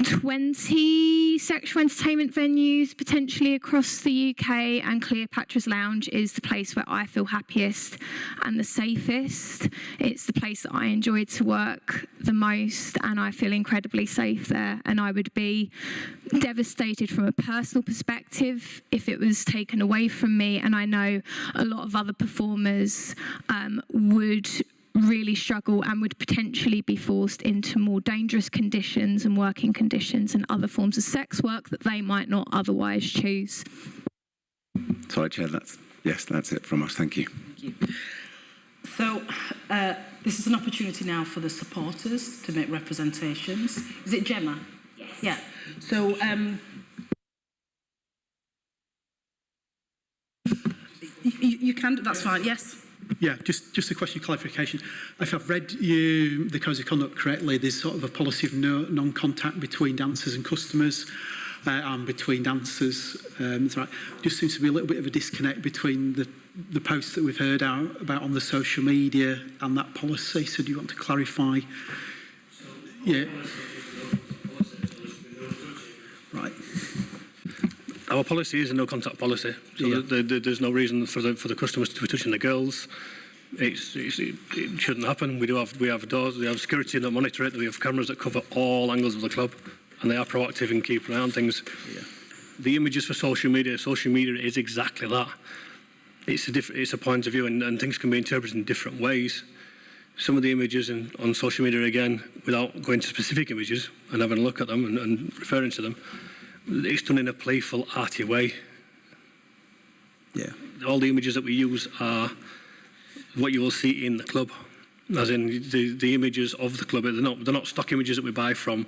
K: 20 sexual entertainment venues potentially across the UK, and Cleopatra's Lounge is the place where I feel happiest and the safest. It's the place that I enjoy to work the most, and I feel incredibly safe there. And I would be devastated from a personal perspective if it was taken away from me, and I know a lot of other performers would really struggle and would potentially be forced into more dangerous conditions and working conditions and other forms of sex work that they might not otherwise choose.
H: Sorry, Chair, that's it from us. Thank you.
A: Thank you. So this is an opportunity now for the supporters to make representations. Is it Gemma? Yes. Yeah. So you can, that's fine, yes.
M: Yeah, just a question of clarification. If I've read the Codes of Conduct correctly, there's sort of a policy of non-contact between dancers and customers and between dancers. That's right. Just seems to be a little bit of a disconnect between the posts that we've heard about on the social media and that policy. So do you want to clarify? Yeah. Right.
I: Our policy is a no-contact policy, so yeah. There's no reason for the customers to be touching the girls. It shouldn't happen. We have doors, we have security that monitor it, we have cameras that cover all angles of the club, and they are proactive in keeping an eye on things. Yeah. The images for social media is exactly that. It's a point of view, and things can be interpreted in different ways. Some of the images on social media, again, without going to specific images and having a look at them and referring to them, it's done in a playful, arty way.
M: Yeah.
I: All the images that we use are what you will see in the club, as in the images of the club. They're not stock images that we buy from,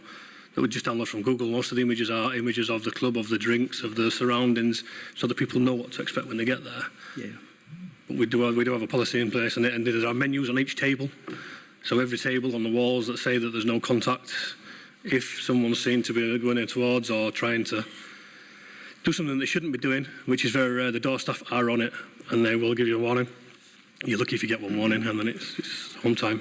I: that we just download from Google. Most of the images are images of the club, of the drinks, of the surroundings, so that people know what to expect when they get there.
M: Yeah.
I: But we do have a policy in place, and there are menus on each table. So every table on the walls that say that there's no contact. If someone's seen to be going in towards or trying to do something they shouldn't be doing, which is very rare, the door staff are on it and they will give you a warning. You're lucky if you get one warning, and then it's home time.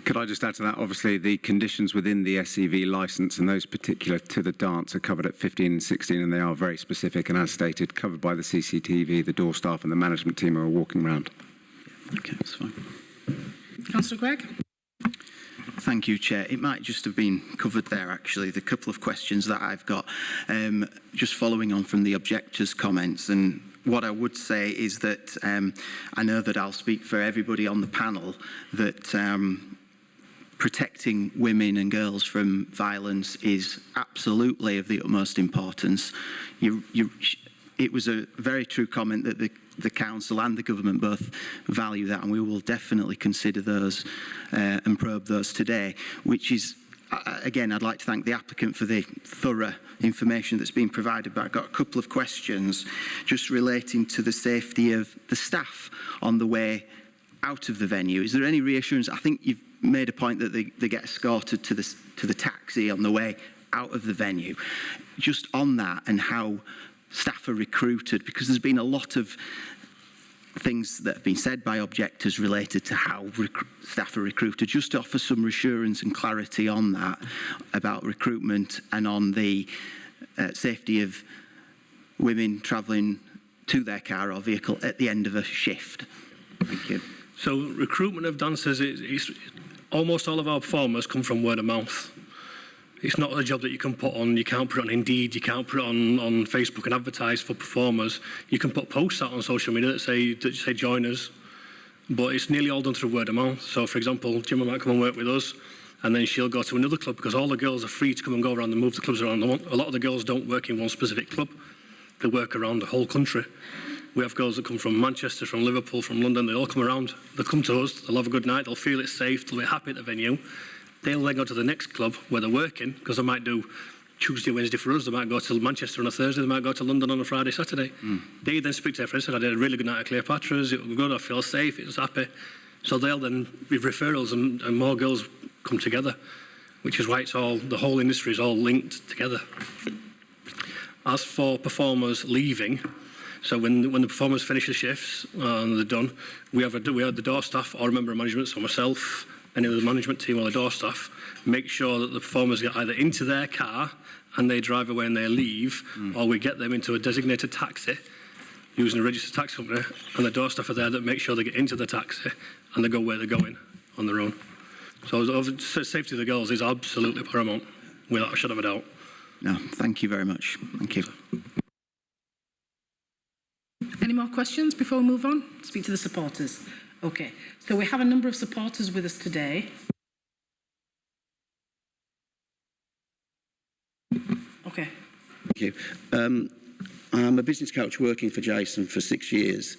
H: Could I just add to that? Obviously, the conditions within the SCV licence and those particular to the dance are covered at 15 and 16, and they are very specific and, as stated, covered by the CCTV, the door staff and the management team who are walking around.
M: Okay, that's fine.
A: Councillor Gregg?
D: Thank you, Chair. It might just have been covered there, actually, the couple of questions that I've got. Just following on from the objectors' comments, and what I would say is that I know that I'll speak for everybody on the panel, that protecting women and girls from violence is absolutely of the utmost importance. It was a very true comment that the Council and the Government both value that, and we will definitely consider those and probe those today, which is, again, I'd like to thank the applicant for the thorough information that's been provided, but I've got a couple of questions just relating to the safety of the staff on the way out of the venue. Is there any reassurance? I think you've made a point that they get escorted to the taxi on the way out of the venue. Just on that and how staff are recruited, because there's been a lot of things that have been said by objectors related to how staff are recruited. Just to offer some reassurance and clarity on that, about recruitment and on the safety of women travelling to their car or vehicle at the end of a shift. Thank you.
I: So recruitment of dancers, almost all of our performers come from word of mouth. It's not a job that you can put on, you can't put it on Indeed, you can't put it on Facebook and advertise for performers. You can put posts out on social media that say join us, but it's nearly all done through word of mouth. So for example, Gemma might come and work with us, and then she'll go to another club, because all the girls are free to come and go around and move the clubs around. A lot of the girls don't work in one specific club, they work around the whole country. We have girls that come from Manchester, from Liverpool, from London, they all come around. They'll come to us, they'll have a good night, they'll feel it's safe, they'll be happy at the venue. They'll then go to the next club where they're working, because they might do Tuesday, Wednesday for us, they might go to Manchester on a Thursday, they might go to London on a Friday, Saturday. They then speak to their friends, I had a really good night at Cleopatra's, it was good, I feel safe, it was happy. So they'll then, with referrals, and more girls come together, which is why the whole industry is all linked together. As for performers leaving, so when the performers finish the shifts and they're done, we have the door staff or a member of management, so myself, any of the management team or the door staff, make sure that the performers get either into their car and they drive away and they leave, or we get them into a designated taxi using a registered taxi company, and the door staff are there that make sure they get into the taxi and they go where they're going on their own. So safety of the girls is absolutely paramount, without a shadow of a doubt.
D: No, thank you very much. Thank you.
A: Any more questions before we move on? Speak to the supporters. Okay, so we have a number of supporters with us today. Okay.
L: Thank you. I'm a business coach working for Jason for 6 years,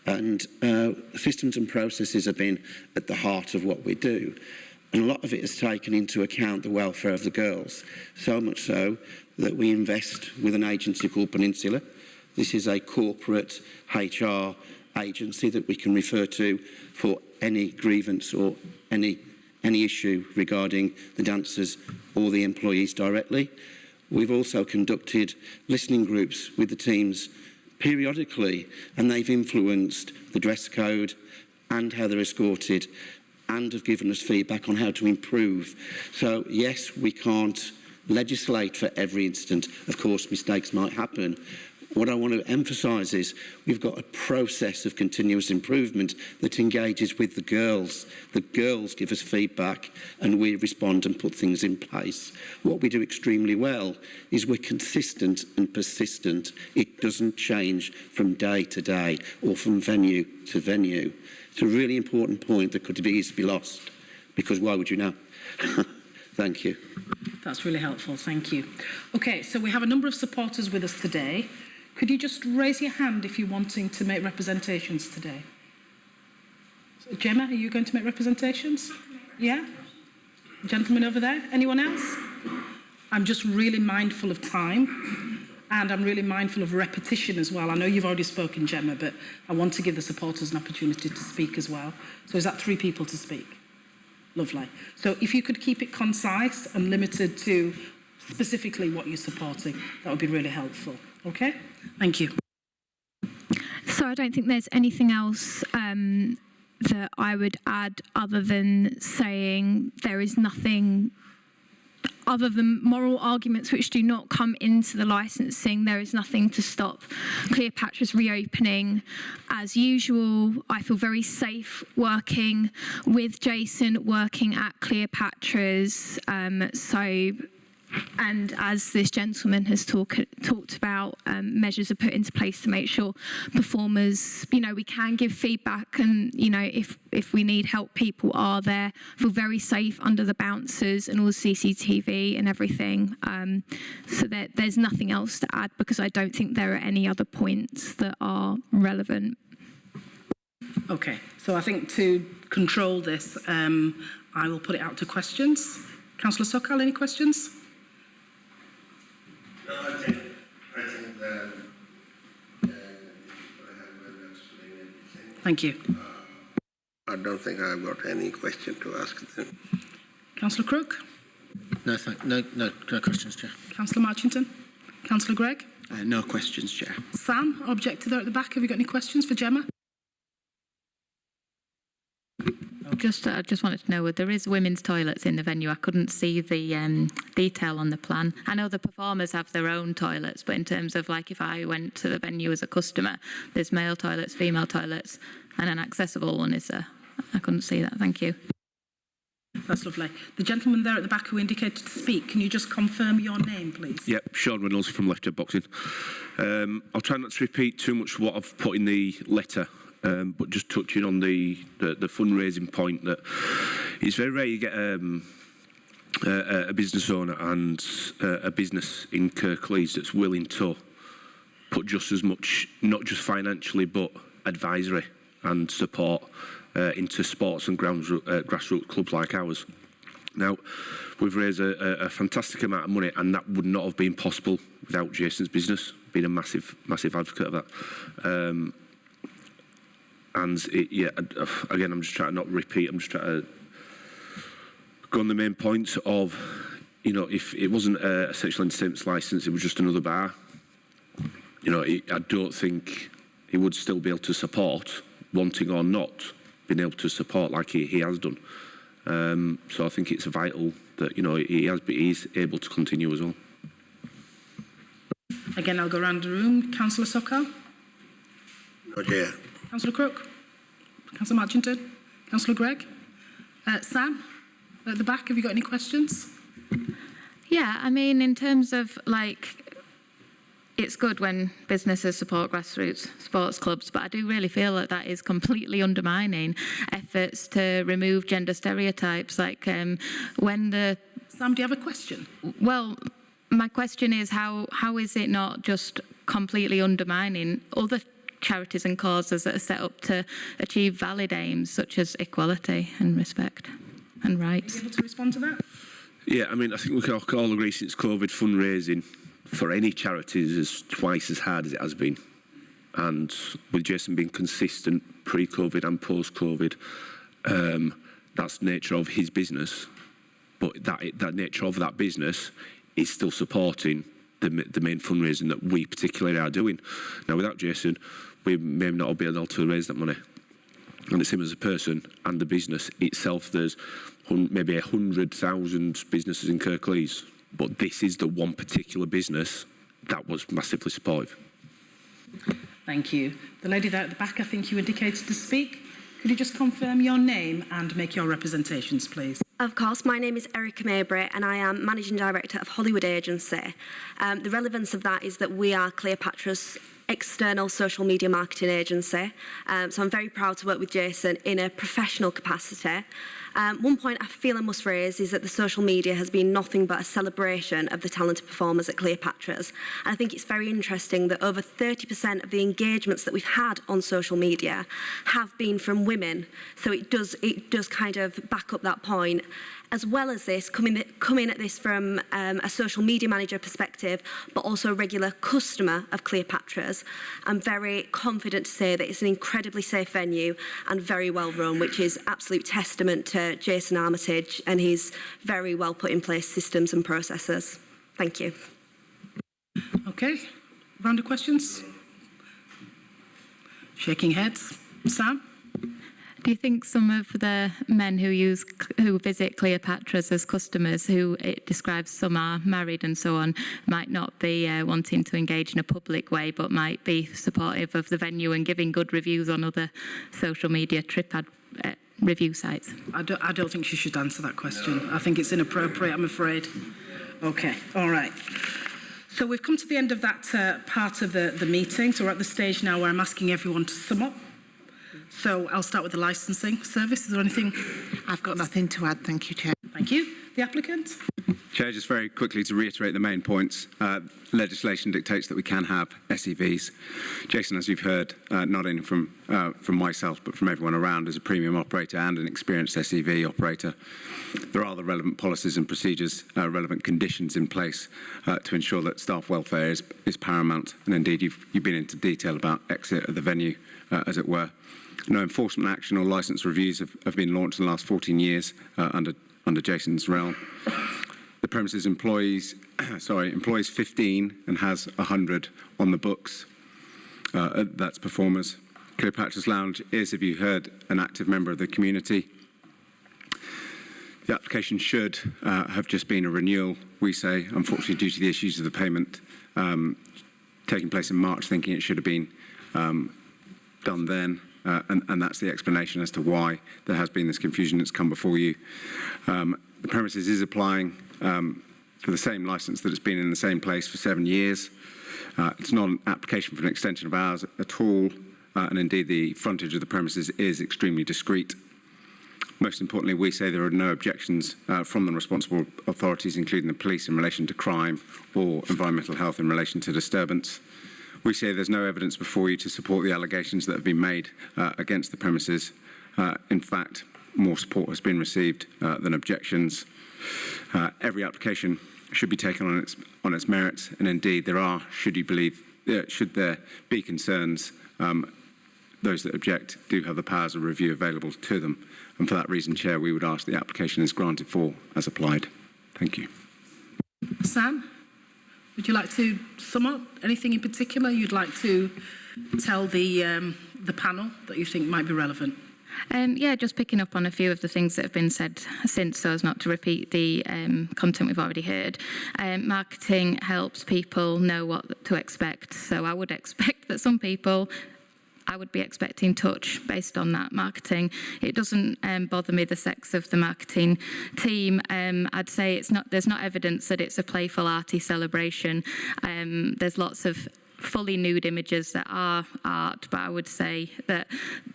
L: and systems and processes have been at the heart of what we do. And a lot of it has taken into account the welfare of the girls, so much so that we invest with an agency called Peninsula. This is a corporate HR agency that we can refer to for any grievance or any issue regarding the dancers or the employees directly. We've also conducted listening groups with the teams periodically, and they've influenced the dress code and how they're escorted, and have given us feedback on how to improve. So yes, we can't legislate for every incident. Of course, mistakes might happen. What I want to emphasise is we've got a process of continuous improvement that engages with the girls. The girls give us feedback and we respond and put things in place. What we do extremely well is we're consistent and persistent. It doesn't change from day to day or from venue to venue. It's a really important point that could be easily lost, because why would you know? Thank you.
A: That's really helpful, thank you. Okay, so we have a number of supporters with us today. Could you just raise your hand if you're wanting to make representations today? So, Gemma, are you going to make representations? Yeah? Gentleman over there. Anyone else? I'm just really mindful of time, and I'm really mindful of repetition as well. I know you've already spoken, Gemma, but I want to give the supporters an opportunity to speak as well. So is that 3 people to speak? Lovely. So if you could keep it concise and limited to specifically what you're supporting, that would be really helpful. Okay? Thank you.
K: So I don't think there's anything else that I would add other than saying there is nothing other than moral arguments which do not come into the licensing, there is nothing to stop Cleopatra's reopening as usual. I feel very safe working with Jason, working at Cleopatra's. And as this gentleman has talked about, measures are put into place to make sure performers, we can give feedback, and if we need help, people are there. I feel very safe under the bouncers and all the CCTV and everything. So there's nothing else to add, because I don't think there are any other points that are relevant.
A: Okay, so I think to control this, I will put it out to questions. Councillor Sokal, any questions?
B: No, I think that people have well explained everything.
A: Thank you.
B: I don't think I've got any question to ask them.
A: Councillor Crook?
G: No questions, Chair.
A: Councillor Marchington? Councillor Gregg?
D: No questions, Chair.
A: Sam, objector there at the back. Have you got any questions for Gemma?
J: I just wanted to know, there is women's toilets in the venue. I couldn't see the detail on the plan. I know the performers have their own toilets, but in terms of if I went to the venue as a customer, there's male toilets, female toilets, and an accessible one is there. I couldn't see that. Thank you.
A: That's lovely. The gentleman there at the back who indicated to speak, can you just confirm your name, please?
N: Yep, Sean Reynolds from Left Jab Boxing. I'll try not to repeat too much what I've put in the letter. But just touching on the fundraising point, that it's very rare you get a business owner and a business in Kirklees that's willing to put just as much, not just financially, but advisory and support into sports and grassroots clubs like ours. Now, we've raised a fantastic amount of money, and that would not have been possible without Jason's business, being a massive advocate of that. Again, I'm just trying to not repeat. I'm just trying to go on the main point of, if it wasn't a sexual entertainment licence, it was just another bar. I don't think he would still be able to support, wanting or not, being able to support like he has done. So I think it's vital that he's able to continue as well.
A: Again, I'll go around the room. Councillor Sokal?
B: No, Chair.
A: Councillor Crook? Councillor Marchington? Councillor Gregg? Sam, at the back, have you got any questions?
J: Yeah, I mean, in terms of it's good when businesses support grassroots sports clubs, but I do really feel that is completely undermining efforts to remove gender stereotypes. Sam, do you have a question? Well, my question is how is it not just completely undermining other charities and causes that are set up to achieve valid aims such as equality and respect and rights?
A: Are you able to respond to that?
N: Yeah, I mean, I think we can all agree since COVID, fundraising for any charities is twice as hard as it has been. And with Jason being consistent pre-COVID and post-COVID, that's the nature of his business. But that nature of that business is still supporting the main fundraising that we particularly are doing. Now, without Jason, we may not be able to raise that money. And it's him as a person and the business itself. There's maybe 100,000 businesses in Kirklees, but this is the one particular business that was massively supportive.
A: Thank you. The lady there at the back, I think you indicated to speak. Could you just confirm your name and make your representations, please?
O: Of course, my name is Erica Mabry and I am Managing Director of Hollywood Agency. The relevance of that is that we are Cleopatra's external social media marketing agency. So I'm very proud to work with Jason in a professional capacity. One point I feel I must raise is that the social media has been nothing but a celebration of the talented performers at Cleopatra's. And I think it's very interesting that over 30% of the engagements that we've had on social media have been from women. So it does kind of back up that point. As well as this, coming at this from a social media manager perspective, but also a regular customer of Cleopatra's, I'm very confident to say that it's an incredibly safe venue and very well run, which is absolute testament to Jason Armitage and his very well put in place systems and processes. Thank you.
A: Okay, round of questions. Shaking heads. Sam?
J: Do you think some of the men who visit Cleopatra's as customers, who it describes some are married and so on, might not be wanting to engage in a public way, but might be supportive of the venue and giving good reviews on other social media review sites?
A: I don't think you should answer that question. I think it's inappropriate, I'm afraid. Okay, all right. So we've come to the end of that part of the meeting. So we're at the stage now where I'm asking everyone to sum up. So I'll start with the licensing service. Is there anything?
F: I've got nothing to add. Thank you, Chair.
A: Thank you. The applicant?
H: Chair, just very quickly to reiterate the main points. Legislation dictates that we can have SEVs. Jason, as you've heard, not only from myself, but from everyone around, is a premium operator and an experienced SEV operator. There are the relevant policies and procedures, relevant conditions in place to ensure that staff welfare is paramount. And indeed, you've been into detail about exit of the venue, as it were. No enforcement action or licence reviews have been launched in the last 14 years under Jason's realm. The premises employs 15 and has 100 on the books. That's performers. Cleopatra's Lounge is, if you heard, an active member of the community. The application should have just been a renewal, we say, unfortunately due to the issues of the payment taking place in March, thinking it should have been done then. And that's the explanation as to why there has been this confusion that's come before you. The premises is applying for the same licence that it's been in the same place for 7 years. It's not an application for an extension of hours at all, and indeed the frontage of the premises is extremely discreet. Most importantly, we say there are no objections from the responsible authorities, including the police, in relation to crime or environmental health in relation to disturbance. We say there's no evidence before you to support the allegations that have been made against the premises. In fact, more support has been received than objections. Every application should be taken on its merits, and indeed there are, should there be concerns, those that object do have the powers of review available to them. And for that reason, Chair, we would ask the application is granted for as applied. Thank you.
A: Sam? Would you like to sum up? Anything in particular you'd like to tell the panel that you think might be relevant?
J: Yeah, just picking up on a few of the things that have been said since, so as not to repeat the content we've already heard. Marketing helps people know what to expect. So I would expect that some people, I would be expecting touch based on that marketing. It doesn't bother me the sex of the marketing team. I'd say there's not evidence that it's a playful, arty celebration. There's lots of fully nude images that are art, but I would say that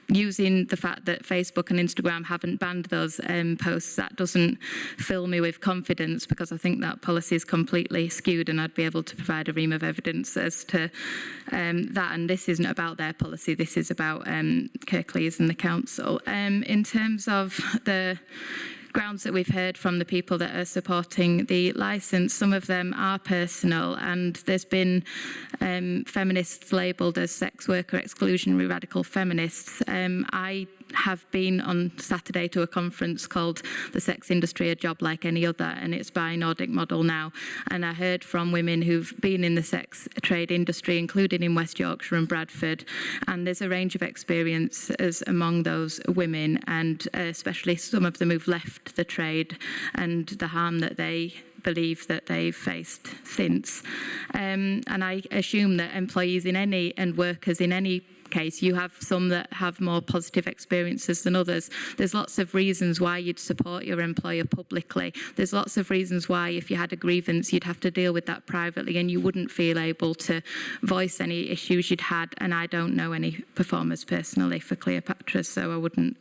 J: using the fact that Facebook and Instagram haven't banned those posts, that doesn't fill me with confidence, because I think that policy is completely skewed, and I'd be able to provide a ream of evidence as to that. And this isn't about their policy, this is about Kirklees and the council. In terms of the grounds that we've heard from the people that are supporting the licence, some of them are personal, and there's been feminists labelled as sex worker exclusionary radical feminists. I have been on Saturday to a conference called The Sex Industry, A Job Like Any Other, and it's by Nordic Model now. And I heard from women who've been in the sex trade industry, including in West Yorkshire and Bradford, and there's a range of experiences among those women, and especially some of them who've left the trade and the harm that they believe that they've faced since. And I assume that employees in any, and workers in any case, you have some that have more positive experiences than others. There's lots of reasons why you'd support your employer publicly. There's lots of reasons why if you had a grievance, you'd have to deal with that privately, and you wouldn't feel able to voice any issues you'd had. And I don't know any performers personally for Cleopatra, so I wouldn't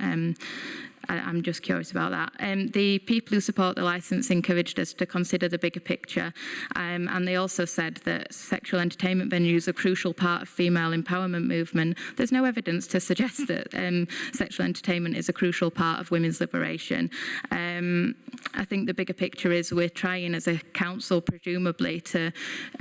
J: I'm just curious about that. The people who support the licence encouraged us to consider the bigger picture, and they also said that sexual entertainment venues are a crucial part of female empowerment movement. There's no evidence to suggest that sexual entertainment is a crucial part of women's liberation. I think the bigger picture is we're trying as a council, presumably, to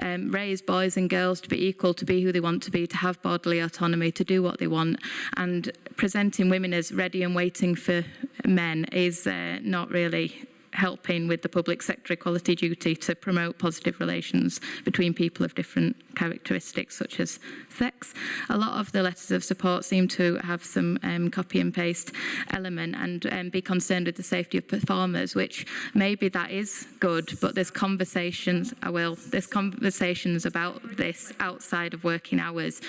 J: raise boys and girls to be equal, to be who they want to be, to have bodily autonomy, to do what they want, and presenting women as ready and waiting for men is not really helping with the public sector equality duty to promote positive relations between people of different characteristics such as sex. A lot of the letters of support seem to have some copy and paste element and be concerned with the safety of performers, which maybe that is good, but there's conversations about this outside of working hours,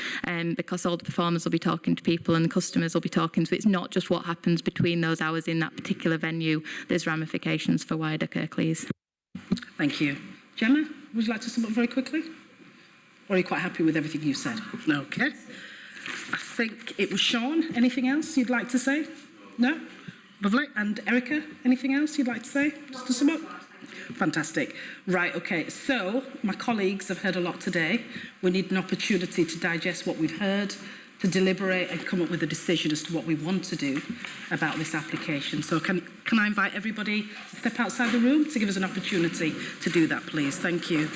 J: because all the performers will be talking to people and the customers will be talking, so it's not just what happens between those hours in that particular venue. There's ramifications for wider Kirklees.
A: Thank you. Gemma, would you like to sum up very quickly? Or are you quite happy with everything you said? Okay. I think it was Sean. Anything else you'd like to say? No? Lovely. And Erica, anything else you'd like to say, just to sum up? Fantastic. Right, okay. So, my colleagues have heard a lot today. We need an opportunity to digest what we've heard, to deliberate and come up with a decision as to what we want to do about this application. So can I invite everybody to step outside the room to give us an opportunity to do that, please? Thank you.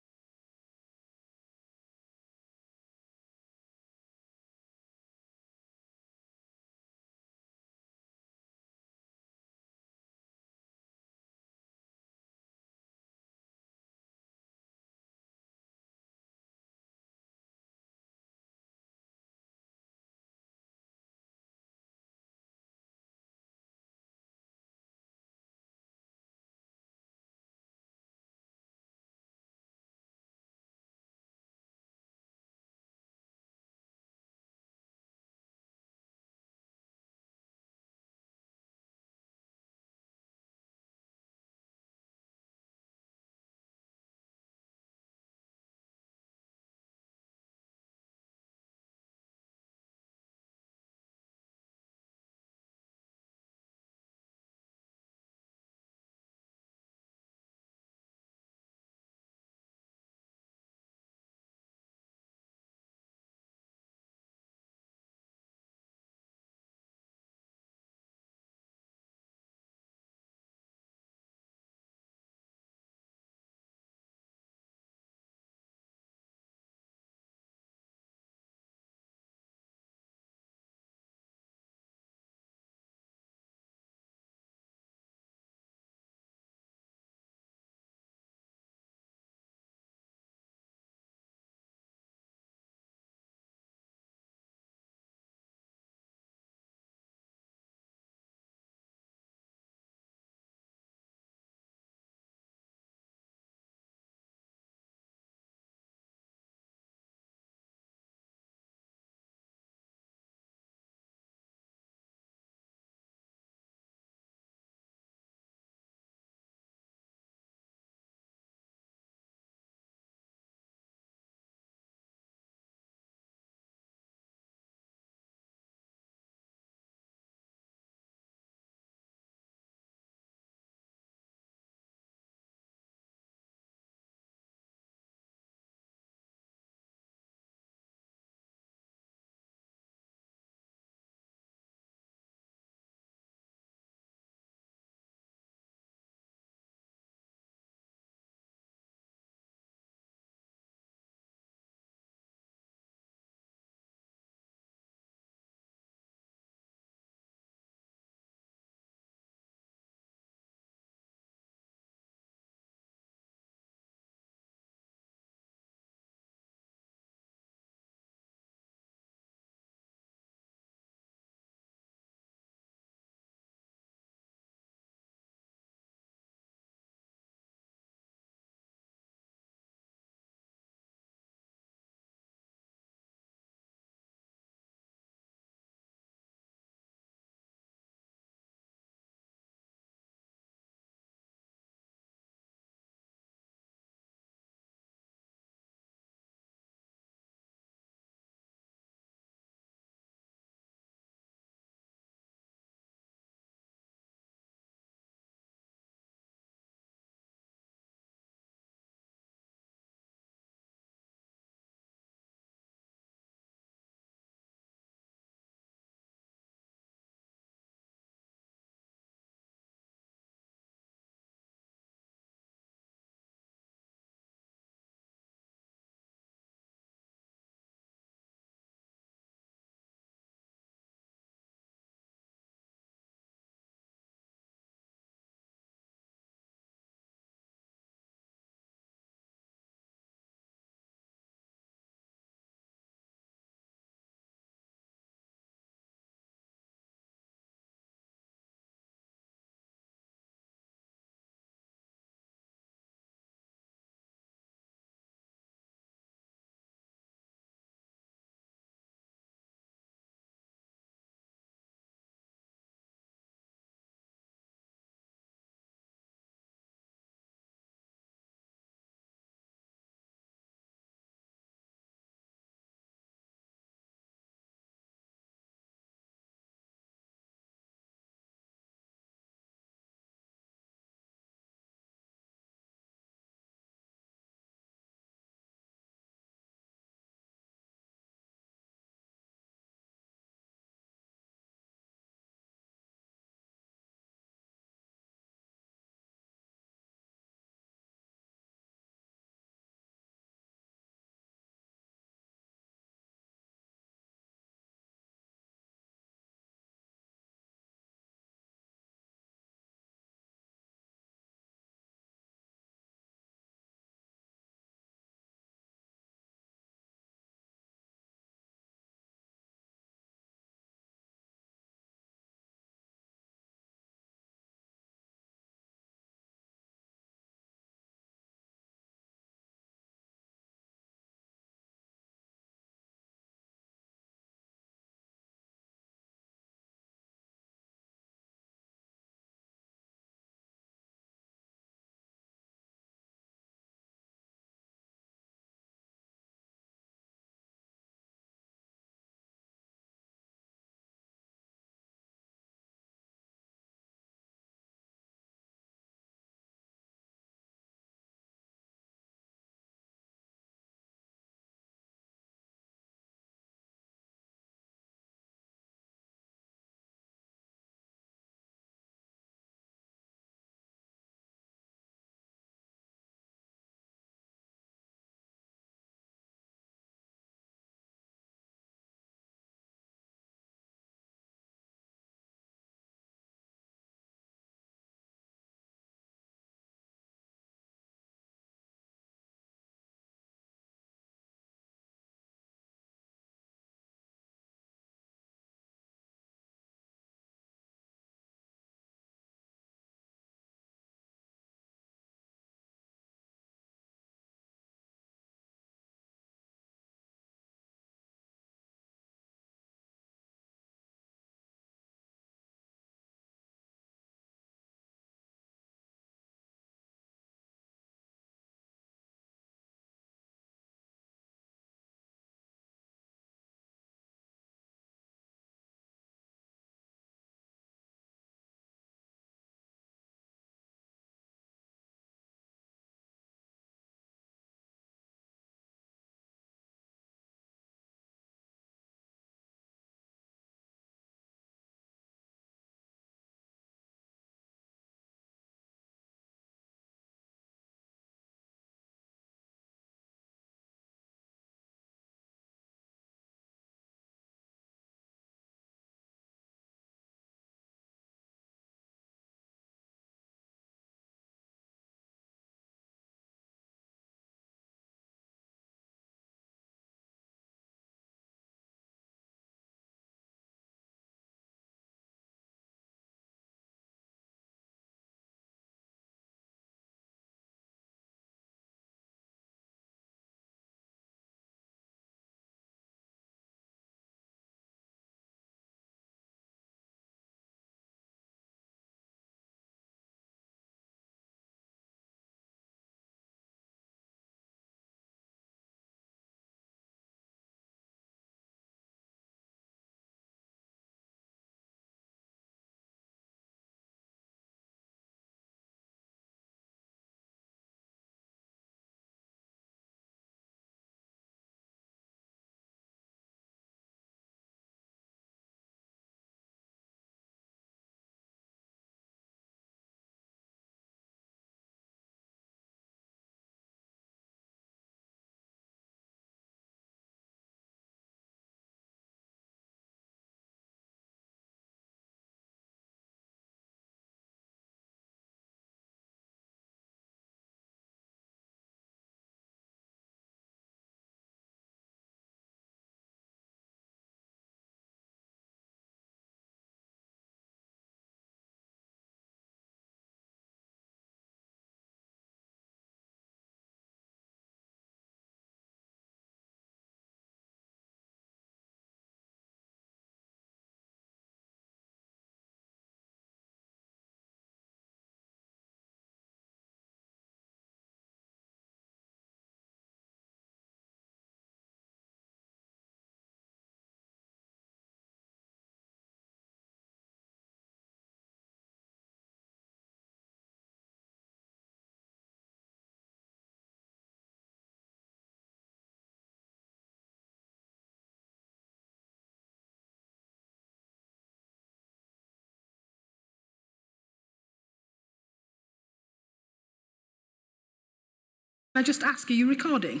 A: I just ask, are you recording?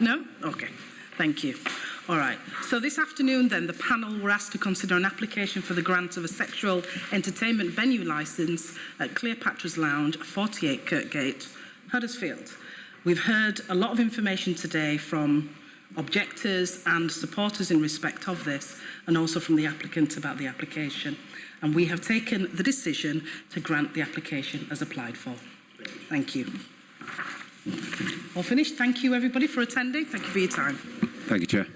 A: No? Okay, thank you. All right, so this afternoon then, the panel were asked to consider an application for the grant of a sexual entertainment venue licence at Cleopatra's Lounge, 48 Kirkgate, Huddersfield. We've heard a lot of information today from objectors and supporters in respect of this, and also from the applicant about the application. And we have taken the decision to grant the application as applied for. Thank you. All finished. Thank you, everybody, for attending. Thank you for your time.
H: Thank you, Chair.